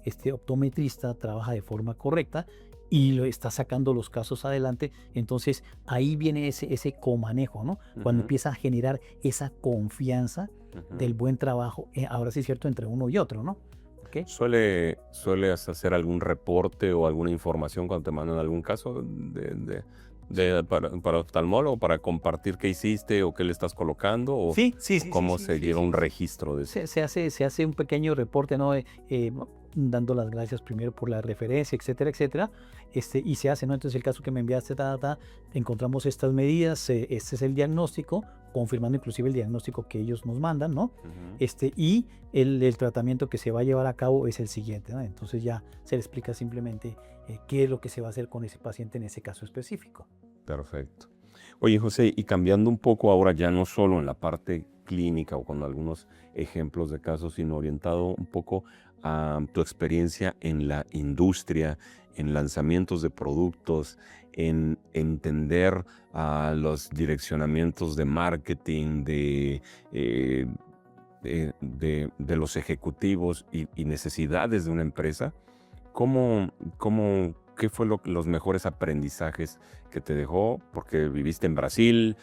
este optometrista trabaja de forma correcta y lo está sacando los casos adelante. Entonces ahí viene ese comanejo, ¿no? Cuando empieza a generar esa confianza del buen trabajo, ahora sí es cierto, entre uno y otro, ¿no? ¿ok? ¿Sueles hacer algún reporte o alguna información cuando te mandan algún caso para oftalmólogo, para compartir qué hiciste o qué le estás colocando? ¿O Sí, cómo se lleva un sí. registro de eso? Se hace un pequeño reporte, ¿no? Dando las gracias primero por la referencia, etcétera, etcétera. Y se hace, ¿no? Entonces, el caso que me enviaste, encontramos estas medidas, este es el diagnóstico, confirmando inclusive el diagnóstico que ellos nos mandan, ¿no? Ujú. Y el tratamiento que se va a llevar a cabo es el siguiente, ¿no? Entonces ya se le explica simplemente qué es lo que se va a hacer con ese paciente en ese caso específico. Perfecto. Oye, José, y cambiando un poco ahora ya no solo en la parte clínica o con algunos ejemplos de casos, sino orientado un poco a tu experiencia en la industria, en lanzamientos de productos, en entender los direccionamientos de marketing, eh, de los ejecutivos y necesidades de una empresa. ¿Qué fue los mejores aprendizajes que te dejó? Porque viviste en Brasil,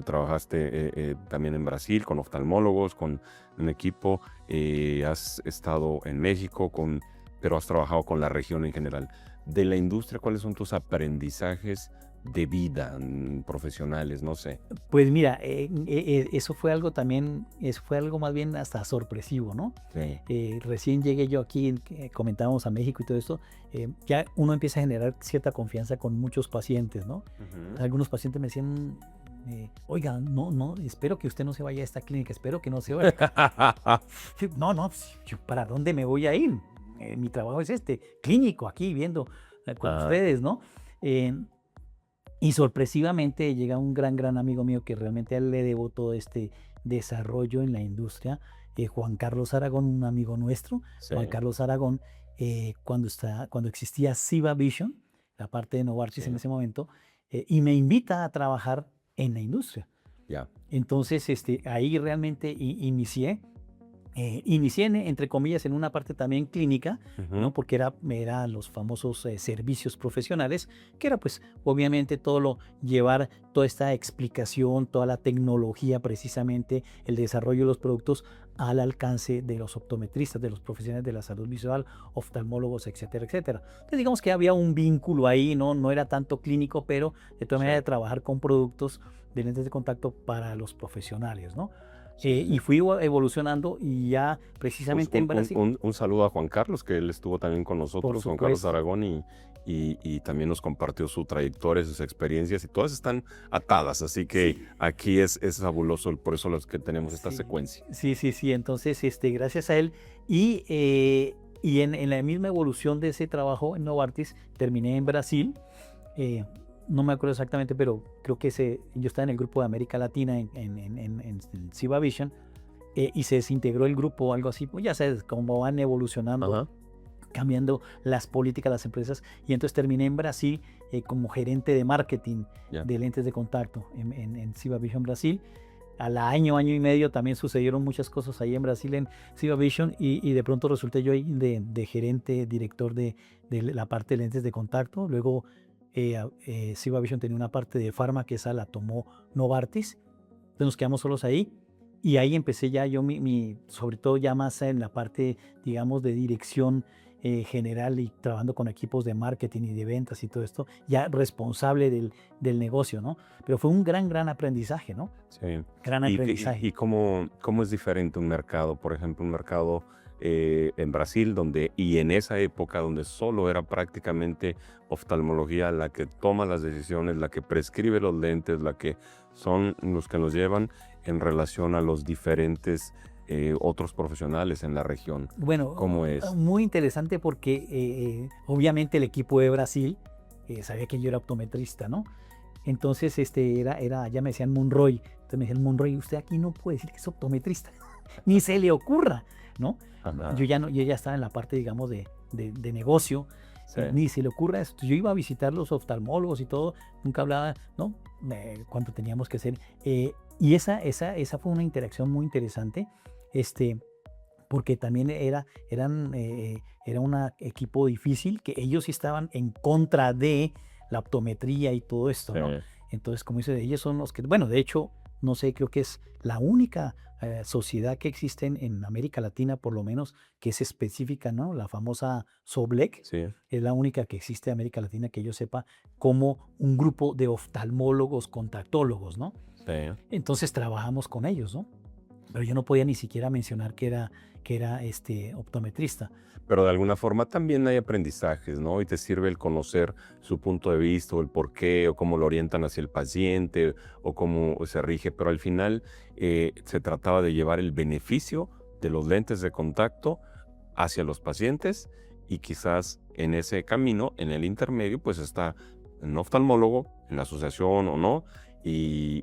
trabajaste también en Brasil con oftalmólogos, con un equipo, has estado en México, pero has trabajado con la región en general. De la industria, ¿cuáles son tus aprendizajes de vida profesionales? No sé. Pues mira, eso fue algo también, eso fue algo más bien hasta sorpresivo, ¿no? Sí. Recién llegué yo aquí, comentábamos a México y todo esto, ya uno empieza a generar cierta confianza con muchos pacientes, ¿no? Ujú. Algunos pacientes me decían, oiga, no, espero que usted no se vaya a esta clínica, espero que no se vaya. No, ¿para dónde me voy a ir? Mi trabajo es clínico, aquí viendo con Ah, ustedes, ¿no? Eh, y sorpresivamente llega un gran amigo mío que realmente a él le debo todo este desarrollo en la industria, Juan Carlos Aragón, un amigo nuestro. sí, Juan Carlos Aragón, cuando existía Ciba Vision, la parte de Novartis en sí, ese momento, y me invita a trabajar en la industria. ya. Entonces, ahí realmente inicié, entre comillas, en una parte también clínica, Ujú. ¿no? Porque era los famosos servicios profesionales, que era pues obviamente llevar toda esta explicación, toda la tecnología precisamente, el desarrollo de los productos al alcance de los optometristas, de los profesionales de la salud visual, oftalmólogos, etcétera, etcétera. Entonces digamos que había un vínculo ahí, ¿no? No era tanto clínico, pero de todas Sí, maneras de trabajar con productos de lentes de contacto para los profesionales, ¿no? sí, sí. Y fui evolucionando y ya Pues precisamente en Brasil, un saludo a Juan Carlos, que él estuvo también con por nosotros, Juan Carlos supuesto. Aragón, y también nos compartió su trayectoria, sus experiencias, y todas están atadas, así que Sí, aquí es fabuloso, por eso los que tenemos esta sí, secuencia. sí. Entonces, gracias a él y en la misma evolución de ese trabajo en Novartis, terminé en Brasil. eh, no me acuerdo exactamente, pero creo que yo estaba en el grupo de América Latina en Ciba Vision, y se desintegró el grupo o algo así. Pues ya sabes cómo van evolucionando, Ajá, cambiando las políticas de las empresas, y entonces terminé en Brasil como gerente de marketing ya. de lentes de contacto en Ciba Vision Brasil. Al año y medio también sucedieron muchas cosas ahí en Brasil en Ciba Vision, y de pronto resulté yo ahí de gerente, director de la parte de lentes de contacto. Luego Ciba Vision tenía una parte de farma que esa la tomó Novartis, entonces nos quedamos solos ahí. Y ahí empecé ya yo, sobre todo ya más en la parte, digamos, de dirección general, y trabajando con equipos de marketing y de ventas y todo esto, ya responsable del negocio, ¿no? Pero fue un gran aprendizaje, ¿no? Sí. Gran ¿Y aprendizaje. cómo es diferente un mercado? Por ejemplo, un mercado en Brasil, y en esa época donde solo era prácticamente oftalmología la que toma las decisiones, la que prescribe los lentes, la que son los que nos llevan en relación a los diferentes otros profesionales en la región. Bueno, ¿Cómo es? muy interesante porque obviamente el equipo de Brasil sabía que yo era optometrista, ¿no? Entonces, ya me decían Monroy. Entonces me decían, Monroy, usted aquí no puede decir que es optometrista, ni se le ocurra, ¿no? Ajá, Yo ya estaba en la parte, digamos, de negocio, sí, ni se le ocurra esto. Yo iba a visitar los oftalmólogos y todo, nunca hablaba, ¿no? Cuánto teníamos que hacer. Y esa fue una interacción muy interesante, porque también era un equipo difícil, que ellos sí estaban en contra de la optometría y todo esto, sí, ¿no? Entonces, como dice, ellos son los que, bueno, de hecho, no sé, creo que es la única sociedad que existe en América Latina, por lo menos, que es específica, ¿no? La famosa SOBLEC, Sí, es la única que existe en América Latina que yo sepa, como un grupo de oftalmólogos, contactólogos, ¿no? sí. Entonces trabajamos con ellos, ¿no? Pero yo no podía ni siquiera mencionar que era optometrista. Pero de alguna forma también hay aprendizajes, ¿no? Y te sirve el conocer su punto de vista o el por qué o cómo lo orientan hacia el paciente o cómo se rige. Pero al final se trataba de llevar el beneficio de los lentes de contacto hacia los pacientes y quizás en ese camino, en el intermedio, pues está un oftalmólogo, en la asociación o no,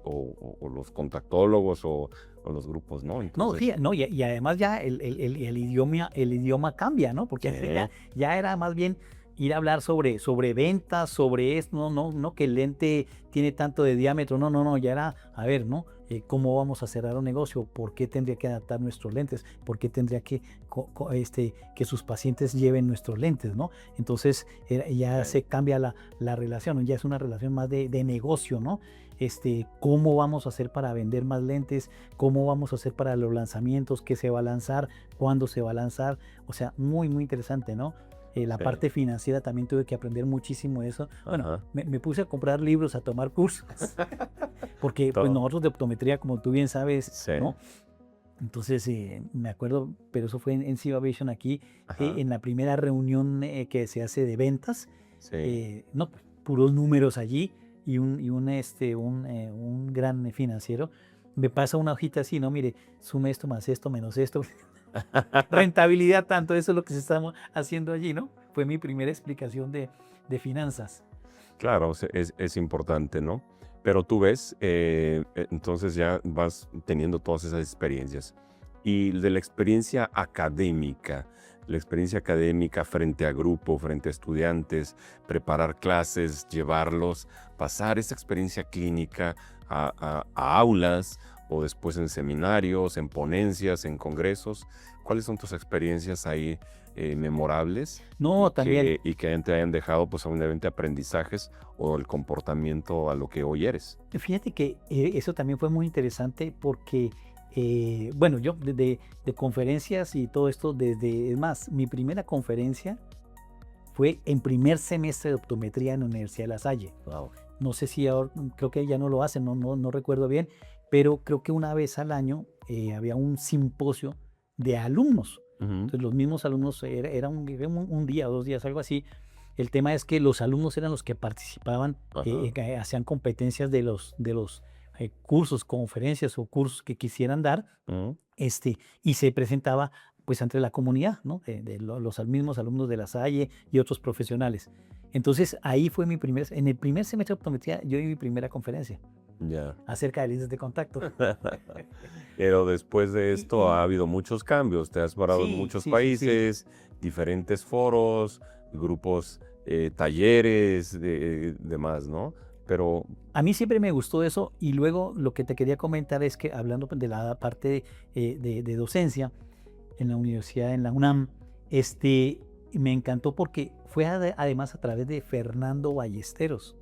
o los contactólogos o los grupos, ¿no? No, Entonces, sí, no, y además ya el idioma cambia, ¿no? Porque sí, ya era más bien ir a hablar sobre ventas, sobre esto, no que el lente tiene tanto de diámetro, no, ya era, a ver, ¿no? ¿Cómo vamos a cerrar un negocio? ¿Por qué tendría que adaptar nuestros lentes? ¿Por qué tendría que que sus pacientes lleven nuestros lentes, ¿no? Entonces ya sí, se cambia la relación, ya es una relación más de negocio, ¿no? ¿Cómo vamos a hacer para vender más lentes? ¿Cómo vamos a hacer para los lanzamientos? ¿Qué se va a lanzar? ¿Cuándo se va a lanzar? O sea, muy, muy interesante, ¿no? La sí. parte financiera también tuve que aprender muchísimo de eso. Bueno, Ajá. me puse a comprar libros, a tomar cursos, porque pues Todo. nosotros de optometría, como tú bien sabes, Sí, ¿no? Entonces, me acuerdo, pero eso fue en Ciba Vision aquí, ajá, en la primera reunión que se hace de ventas, sí. no, pues, puros números allí un gran financiero me pasa una hojita así, no, mire, sume esto más esto menos esto, rentabilidad tanto, eso es lo que se está haciendo allí, ¿no? Fue mi primera explicación de finanzas. Claro, es importante, ¿no? Pero tú ves, entonces ya vas teniendo todas esas experiencias. Y de la experiencia académica frente a grupo, frente a estudiantes, preparar clases, llevarlos, pasar esa experiencia clínica a aulas o después en seminarios, en ponencias, en congresos. ¿Cuáles son tus experiencias ahí memorables No, también, y que te hayan dejado pues obviamente aprendizajes o el comportamiento a lo que hoy eres? fíjate que eso también fue muy interesante porque, bueno, yo de conferencias y todo esto, es más, mi primera conferencia fue en primer semestre de optometría en la Universidad de La Salle. Wow. No sé si ahora, creo que ya no lo hacen, no recuerdo bien, pero creo que una vez al año había un simposio de alumnos. Ujú. Entonces los mismos alumnos, era un día o 2 días, algo así. El tema es que los alumnos eran los que participaban, Ajá. que hacían competencias de los cursos, conferencias o cursos que quisieran dar, Ujú. y se presentaba pues entre la comunidad, ¿no? Los mismos alumnos de La Salle y otros profesionales. Entonces ahí fue en el primer semestre de optometría yo di mi primera conferencia Ya. acerca de lentes de contacto. Pero después de Y, esto ha y habido muchos cambios. Te has parado en sí, muchos sí, sí, sí. países, diferentes foros, grupos, talleres, demás, ¿no? Pero, A mí siempre me gustó eso y luego lo que te quería comentar es que hablando de la parte de docencia en la universidad, en la UNAM, me encantó porque fue además a través de Fernando Ballesteros.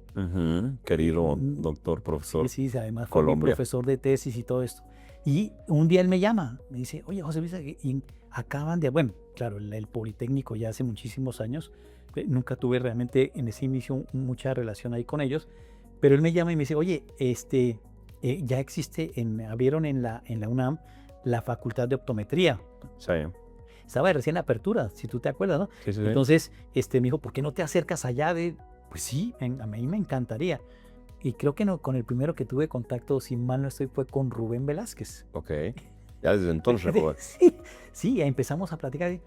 querido Mm, doctor, Sí, profesor, sí, además fue mi Colombia. profesor de tesis y todo esto. Y un día él me llama, me dice, oye, José Luis, y acaban de, bueno, claro, el Politécnico ya hace muchísimos años, nunca tuve realmente en ese inicio mucha relación ahí con ellos, pero él me llama y me dice, oye, ya existe, abrieron en la UNAM la Facultad de Optometría. Sí, Estaba de recién apertura, si tú te acuerdas, ¿no? sí, sí, sí. Entonces, me dijo, ¿por qué no te acercas allá Pues sí, a mí me encantaría. Y creo que no, con el primero que tuve contacto, si mal no estoy, fue con Rubén Velázquez. Ok. Ya desde entonces recuerdo. Sí, sí, empezamos a platicar.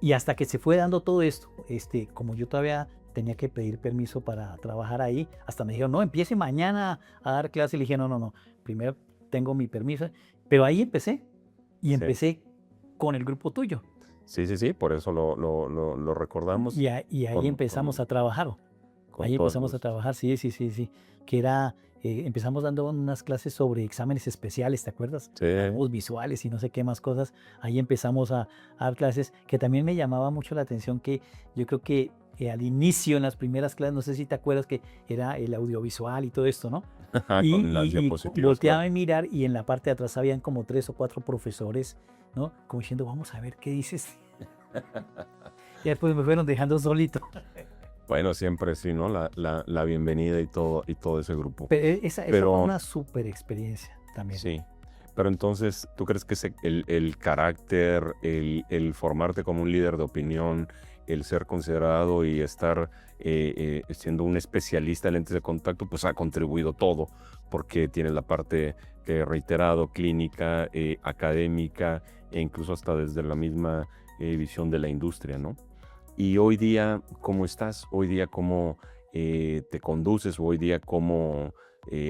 Y hasta que se fue dando todo esto, como yo todavía tenía que pedir permiso para trabajar ahí, hasta me dijeron, no, empiece mañana a dar clase. Y le dije, no, primero tengo mi permiso. Pero ahí empecé, y Sí, empecé con el grupo tuyo. sí, sí, sí, por eso lo recordamos Y ahí empezamos a trabajar. con Ahí todos empezamos a los... trabajar, sí, sí, sí, sí. Que era, empezamos dando unas clases sobre exámenes especiales, ¿te acuerdas? Sí, Campos visuales y no sé qué más cosas. Ahí empezamos a dar clases, que también me llamaba mucho la atención que yo creo que al inicio, en las primeras clases, no sé si te acuerdas que era el audiovisual y todo esto, ¿no? Con las Y diapositivas. volteaba Claro. a mirar y en la parte de atrás habían como 3 o 4 profesores, ¿no? Como diciendo, vamos a ver qué dices. Y después me fueron dejando solito. Bueno, siempre sí, ¿no? La bienvenida y todo ese grupo. Pero esa fue Pero una súper experiencia también. sí, pero entonces, ¿tú crees que el carácter, el formarte como un líder de opinión, el ser considerado y estar siendo un especialista en lentes de contacto, pues ha contribuido todo, porque tienes la parte que he reiterado, clínica, académica, e incluso hasta desde la misma visión de la industria, ¿no? Y hoy día, ¿cómo estás? Hoy día, ¿cómo te conduces? Hoy día, ¿cómo,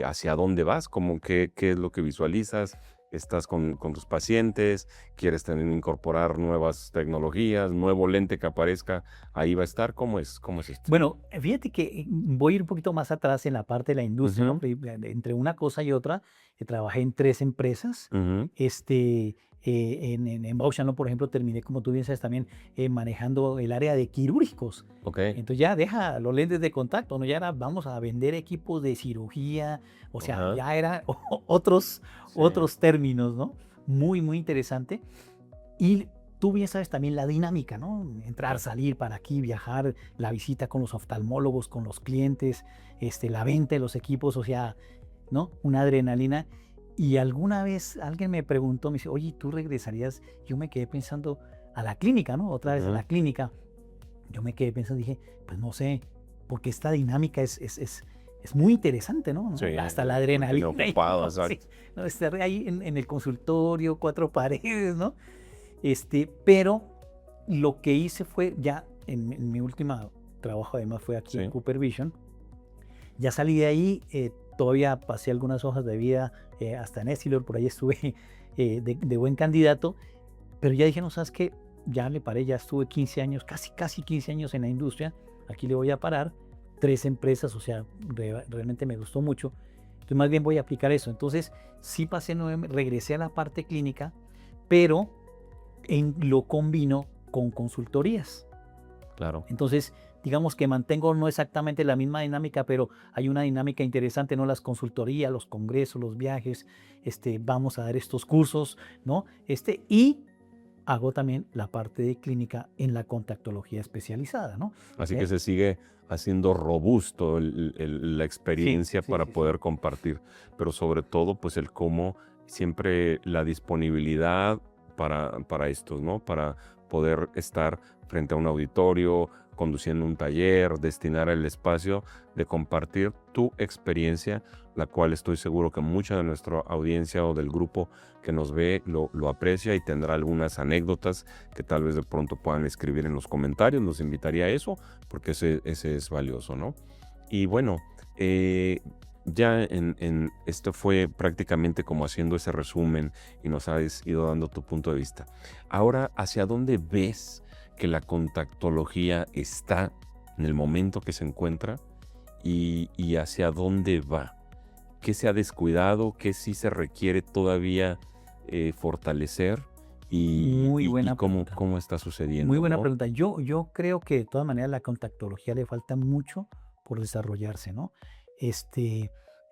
hacia dónde vas? ¿Cómo, qué es lo que visualizas? ¿Estás con tus pacientes? ¿Quieres también incorporar nuevas tecnologías? ¿Nuevo lente que aparezca? Ahí va a estar. ¿Cómo es esto? Bueno, fíjate que voy a ir un poquito más atrás en la parte de la industria, ¿no? Ujú, Entre una cosa y otra, trabajé en 3 empresas. ujú, En Bausch & Lomb, por ejemplo, terminé, como tú bien sabes, también manejando el área de quirúrgicos. ok, Entonces ya deja los lentes de contacto, ¿no? Ya era, vamos a vender equipos de cirugía, o sea, ajá, ya era otros, sí, otros términos, ¿no? Muy, muy interesante. Y tú bien sabes también la dinámica, ¿no? Entrar, salir para aquí, viajar, la visita con los oftalmólogos, con los clientes, la venta de los equipos, o sea, ¿no? Una adrenalina. Y alguna vez alguien me preguntó, me dice, oye, ¿tú regresarías? Yo me quedé pensando a la clínica, ¿no? Otra vez a ujú, la clínica. Yo me quedé pensando, dije, pues no sé, porque esta dinámica es muy interesante, ¿no? sí, Hasta la mantiene adrenalina. Y, ocupado, ¿no? Sí, exacto. ¿no? Estar ahí en el consultorio, 4 paredes, ¿no? Pero lo que hice fue ya en mi última trabajo, además fue aquí en Sí, Cooper Vision. Ya salí de ahí, todavía pasé algunas hojas de vida hasta en Essilor, por ahí estuve de buen candidato, pero ya dije, no, ¿sabes qué? Ya le paré, ya estuve 15 años, casi 15 años en la industria, aquí le voy a parar, 3 empresas, o sea, realmente me gustó mucho, entonces más bien voy a aplicar eso. Entonces sí pasé, regresé a la parte clínica, pero lo combino con consultorías. claro. Entonces, digamos que mantengo no exactamente la misma dinámica, pero hay una dinámica interesante, ¿no? Las consultorías, los congresos, los viajes, vamos a dar estos cursos, ¿no? Y hago también la parte de clínica en la contactología especializada, ¿no? Así que se sigue haciendo robusto la Sí, experiencia sí, para sí, sí. poder compartir, pero sobre todo, pues el cómo siempre la disponibilidad para estos, ¿no? Para poder estar frente a un auditorio, conduciendo un taller, destinar el espacio de compartir tu experiencia, la cual estoy seguro que mucha de nuestra audiencia o del grupo que nos ve lo aprecia y tendrá algunas anécdotas que tal vez de pronto puedan escribir en los comentarios. Los invitaría a eso porque ese es valioso, ¿no? Y bueno, ya esto fue prácticamente como haciendo ese resumen y nos has ido dando tu punto de vista. Ahora, ¿hacia dónde ves que la contactología está en el momento que se encuentra y hacia dónde va? ¿Qué se ha descuidado? ¿Qué sí se requiere todavía fortalecer? Muy Y buena cómo, pregunta. cómo está Muy sucediendo, buena ¿no? pregunta. Yo creo que de todas maneras la contactología le falta mucho por desarrollarse, ¿no?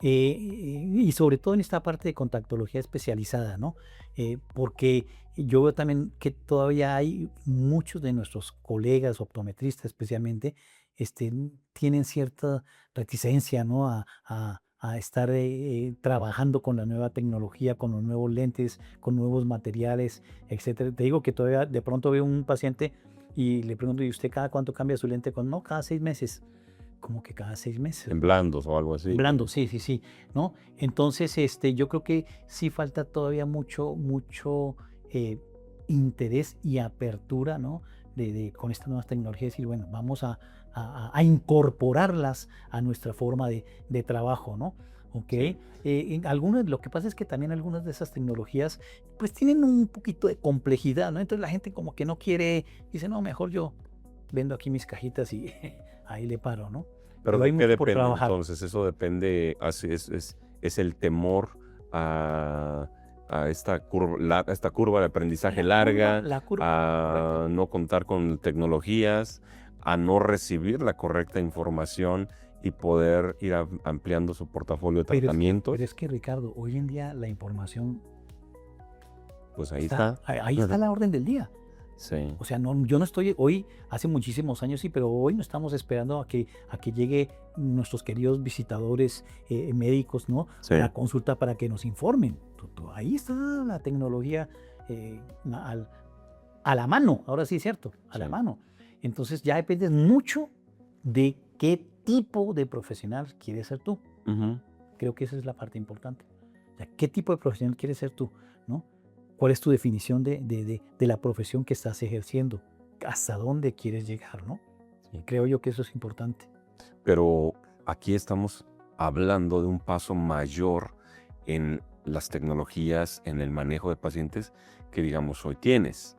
Y sobre todo en esta parte de contactología especializada, ¿no? Porque yo veo también que todavía hay muchos de nuestros colegas optometristas especialmente, tienen cierta reticencia, ¿no? A estar trabajando con la nueva tecnología, con los nuevos lentes, con nuevos materiales, etcétera. Te digo que todavía de pronto veo un paciente y le pregunto, ¿y usted cada cuánto cambia su lente? No, cada 6 meses. ¿Cómo que cada 6 meses? En blandos o algo así. Blando, sí, sí, sí, ¿no? Entonces, yo creo que sí falta todavía mucho eh, interés y apertura, ¿no? Con estas nuevas tecnologías, decir, bueno, vamos a incorporarlas a nuestra forma de trabajo, ¿no? ¿Ok? Sí. Lo que pasa es que también algunas de esas tecnologías, pues tienen un poquito de complejidad, ¿no? Entonces la gente como que no quiere, dice, no, mejor yo vendo aquí mis cajitas y ahí le paro, ¿no? Pero Pero ¿de hay qué mucho por depende trabajar. entonces? Eso depende, así es el temor a, a esta curva de aprendizaje larga, La curva, correcto. a no contar con tecnologías, a no recibir la correcta información y poder ir ampliando su portafolio de tratamientos. Pero es que, Ricardo, hoy en día la información Pues ahí está. ahí está la orden del día. Sí. O sea, yo no estoy hoy, hace muchísimos años sí, pero hoy no estamos esperando a que llegue nuestros queridos visitadores médicos, ¿no? Sí. A la consulta para que nos informen. Ahí está la tecnología a la mano, ahora sí es cierto, a la mano. Entonces ya depende mucho de qué tipo de profesional quieres ser tú. Creo que esa es la parte importante. O sea, ¿qué tipo de profesional quieres ser tú, ¿no? ¿Cuál es tu definición de la profesión que estás ejerciendo? ¿Hasta dónde quieres llegar, no? Sí. Creo yo que eso es importante. Pero aquí estamos hablando de un paso mayor en las tecnologías, en el manejo de pacientes que, digamos, hoy tienes.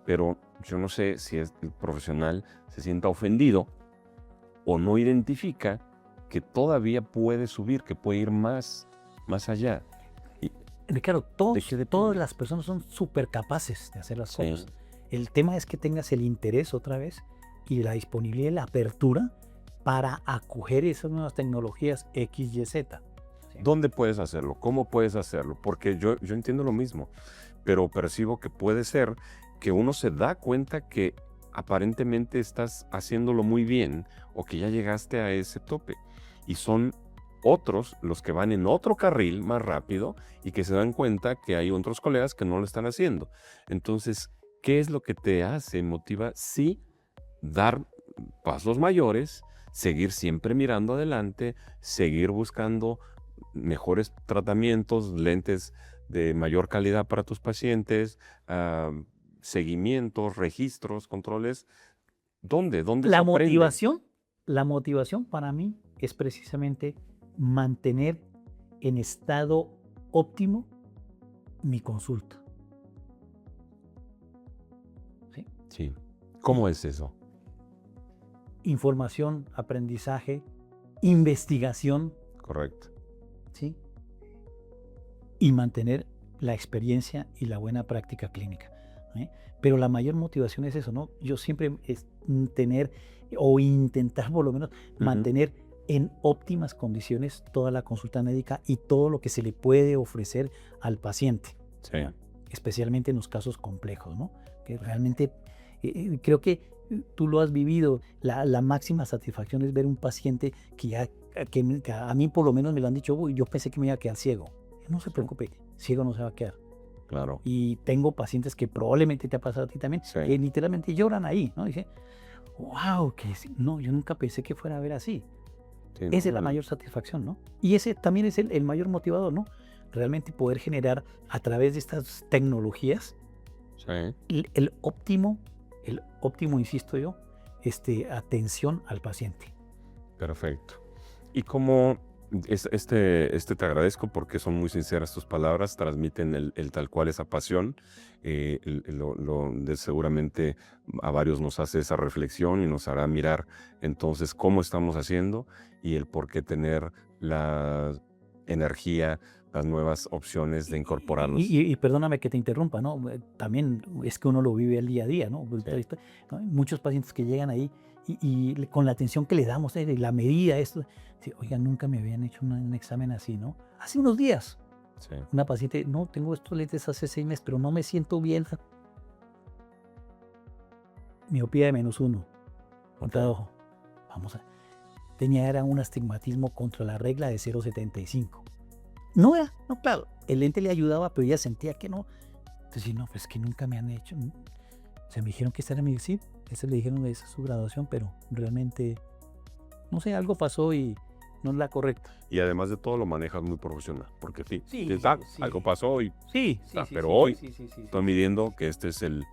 Pero yo no sé si el profesional se sienta ofendido o no identifica que todavía puede subir, que puede ir más allá. Ricardo, todas las personas son súper capaces de hacer las cosas. El tema es que tengas el interés otra vez y la disponibilidad y la apertura para acoger esas nuevas tecnologías X, Y, Z. ¿Sí? ¿Dónde puedes hacerlo? ¿Cómo puedes hacerlo? Porque yo entiendo lo mismo, pero percibo que puede ser que uno se da cuenta que aparentemente estás haciéndolo muy bien o que ya llegaste a ese tope y son otros los que van en otro carril más rápido y que se dan cuenta que hay otros colegas que no lo están haciendo. Entonces, ¿qué es lo que te hace, motiva? Sí, dar pasos mayores, seguir siempre mirando adelante, seguir buscando mejores tratamientos, lentes de mayor calidad para tus pacientes, seguimientos, registros, controles. ¿Dónde La se aprende? motivación para mí es precisamente mantener en estado óptimo mi consulta. ¿Sí? Sí. ¿Cómo es eso? Información, aprendizaje, investigación. Correcto. ¿Sí? Y mantener la experiencia y la buena práctica clínica. Pero la mayor motivación es eso, ¿no? Yo siempre es tener o intentar por lo menos mantener en óptimas condiciones toda la consulta médica y todo lo que se le puede ofrecer al paciente. Sí. Especialmente en los casos complejos, ¿no? Que realmente creo que tú lo has vivido. La máxima satisfacción es ver un paciente que a mí por lo menos me lo han dicho, uy, yo pensé que me iba a quedar ciego. No se preocupe, ciego no se va a quedar. Claro. Y tengo pacientes que probablemente te ha pasado a ti también, que literalmente lloran ahí, ¿no? Dice, wow, no, yo nunca pensé que fuera a ver así. Sí, esa es la mayor satisfacción, ¿no? Y ese también es el mayor motivador, ¿no? Realmente poder generar a través de estas tecnologías el óptimo, insisto yo, atención al paciente. Perfecto. Y como te agradezco porque son muy sinceras tus palabras, transmiten el tal cual esa pasión. Seguramente a varios nos hace esa reflexión y nos hará mirar entonces cómo estamos haciendo y el por qué tener la energía, las nuevas opciones de incorporarnos. Y perdóname que te interrumpa, ¿no? También es que uno lo vive el día a día, ¿no? ¿No? Muchos pacientes que llegan ahí y con la atención que le damos, la medida, esto, oiga, nunca me habían hecho un examen así, ¿no? Hace unos días, una paciente, no, tengo estos lentes hace 6 meses, pero no me siento bien. Miopía de -1, punta de ojo. Era un astigmatismo contra la regla de 0,75. No, claro, el lente le ayudaba, pero ella sentía que no. Entonces, no, pues que nunca me han hecho. Se me dijeron que esta era mi, sí, esa le dijeron que esa es su graduación, pero realmente, no sé, algo pasó y no es la correcta. Y además de todo lo manejas muy profesional, porque algo pasó y pero hoy estoy midiendo que este es el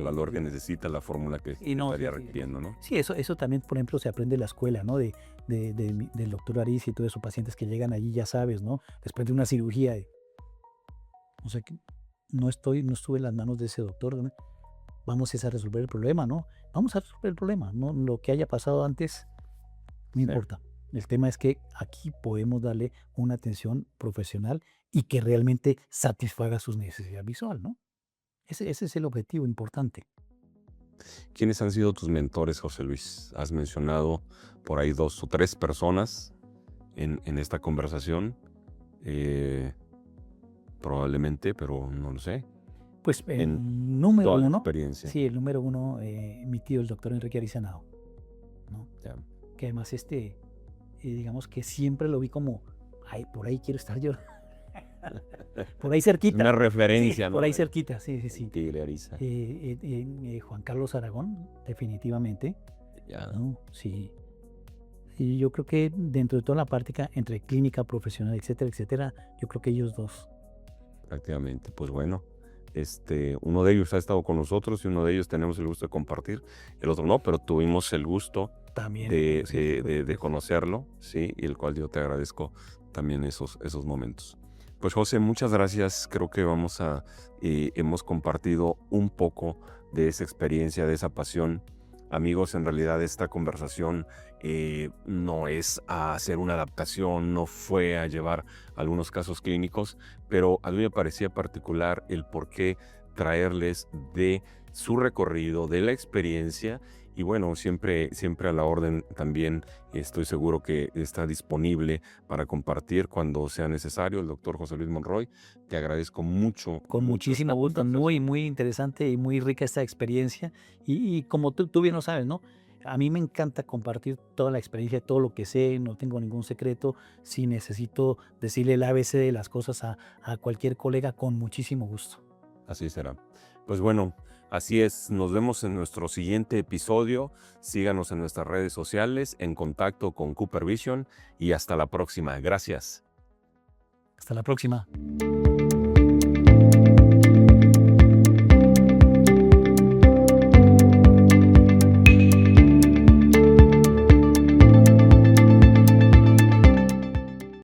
valor que necesita la fórmula que estaría requiriendo, ¿no? Sí, eso también, por ejemplo, se aprende en la escuela, ¿no? Del doctor Ariz y todos esos pacientes que llegan allí, ya sabes, ¿no? Después de una cirugía, o sea, que no estuve en las manos de ese doctor, ¿no? Vamos a resolver el problema, ¿no? Vamos a resolver el problema, ¿no? Lo que haya pasado antes, no importa. El tema es que aquí podemos darle una atención profesional y que realmente satisfaga sus necesidades visuales, ¿no? Ese es el objetivo importante. ¿Quiénes han sido tus mentores, José Luis? Has mencionado por ahí 2 o 3 personas en esta conversación, probablemente, pero no lo sé. Pues el En número toda la uno, experiencia. sí, el número uno, mi tío, el doctor Enrique Arisanado, ¿no? Ya. Que además digamos que siempre lo vi como, ay, por ahí quiero estar yo. Por ahí cerquita. Una Sí, referencia, ¿no? por ahí cerquita, sí, sí, sí. Tigre Ariza. Juan Carlos Aragón, definitivamente, Ya. ¿no? Sí. Y yo creo que dentro de toda la práctica, entre clínica, profesional, etcétera, etcétera, yo creo que ellos dos. Prácticamente, pues bueno, uno de ellos ha estado con nosotros y uno de ellos tenemos el gusto de compartir, el otro no, pero tuvimos el gusto También. de conocerlo, sí, y el cual yo te agradezco también esos momentos. Pues José, muchas gracias, creo que hemos compartido un poco de esa experiencia, de esa pasión. Amigos, en realidad esta conversación no es a hacer una adaptación, no fue a llevar algunos casos clínicos, pero a mí me parecía particular el por qué traerles de su recorrido, de la experiencia, y bueno, siempre a la orden también. Estoy seguro que está disponible para compartir cuando sea necesario el doctor José Luis Monroy. Te agradezco mucho. Con mucho muchísimo esta gusto, conversación. muy interesante y muy rica esta experiencia. Y como tú bien lo sabes, ¿no? A mí me encanta compartir toda la experiencia, todo lo que sé, no tengo ningún secreto. Si necesito decirle el ABC de las cosas a cualquier colega, con muchísimo gusto. Así será. Pues bueno, así es. Nos vemos en nuestro siguiente episodio. Síganos en nuestras redes sociales, en contacto con Cooper Vision, y hasta la próxima. Gracias. Hasta la próxima.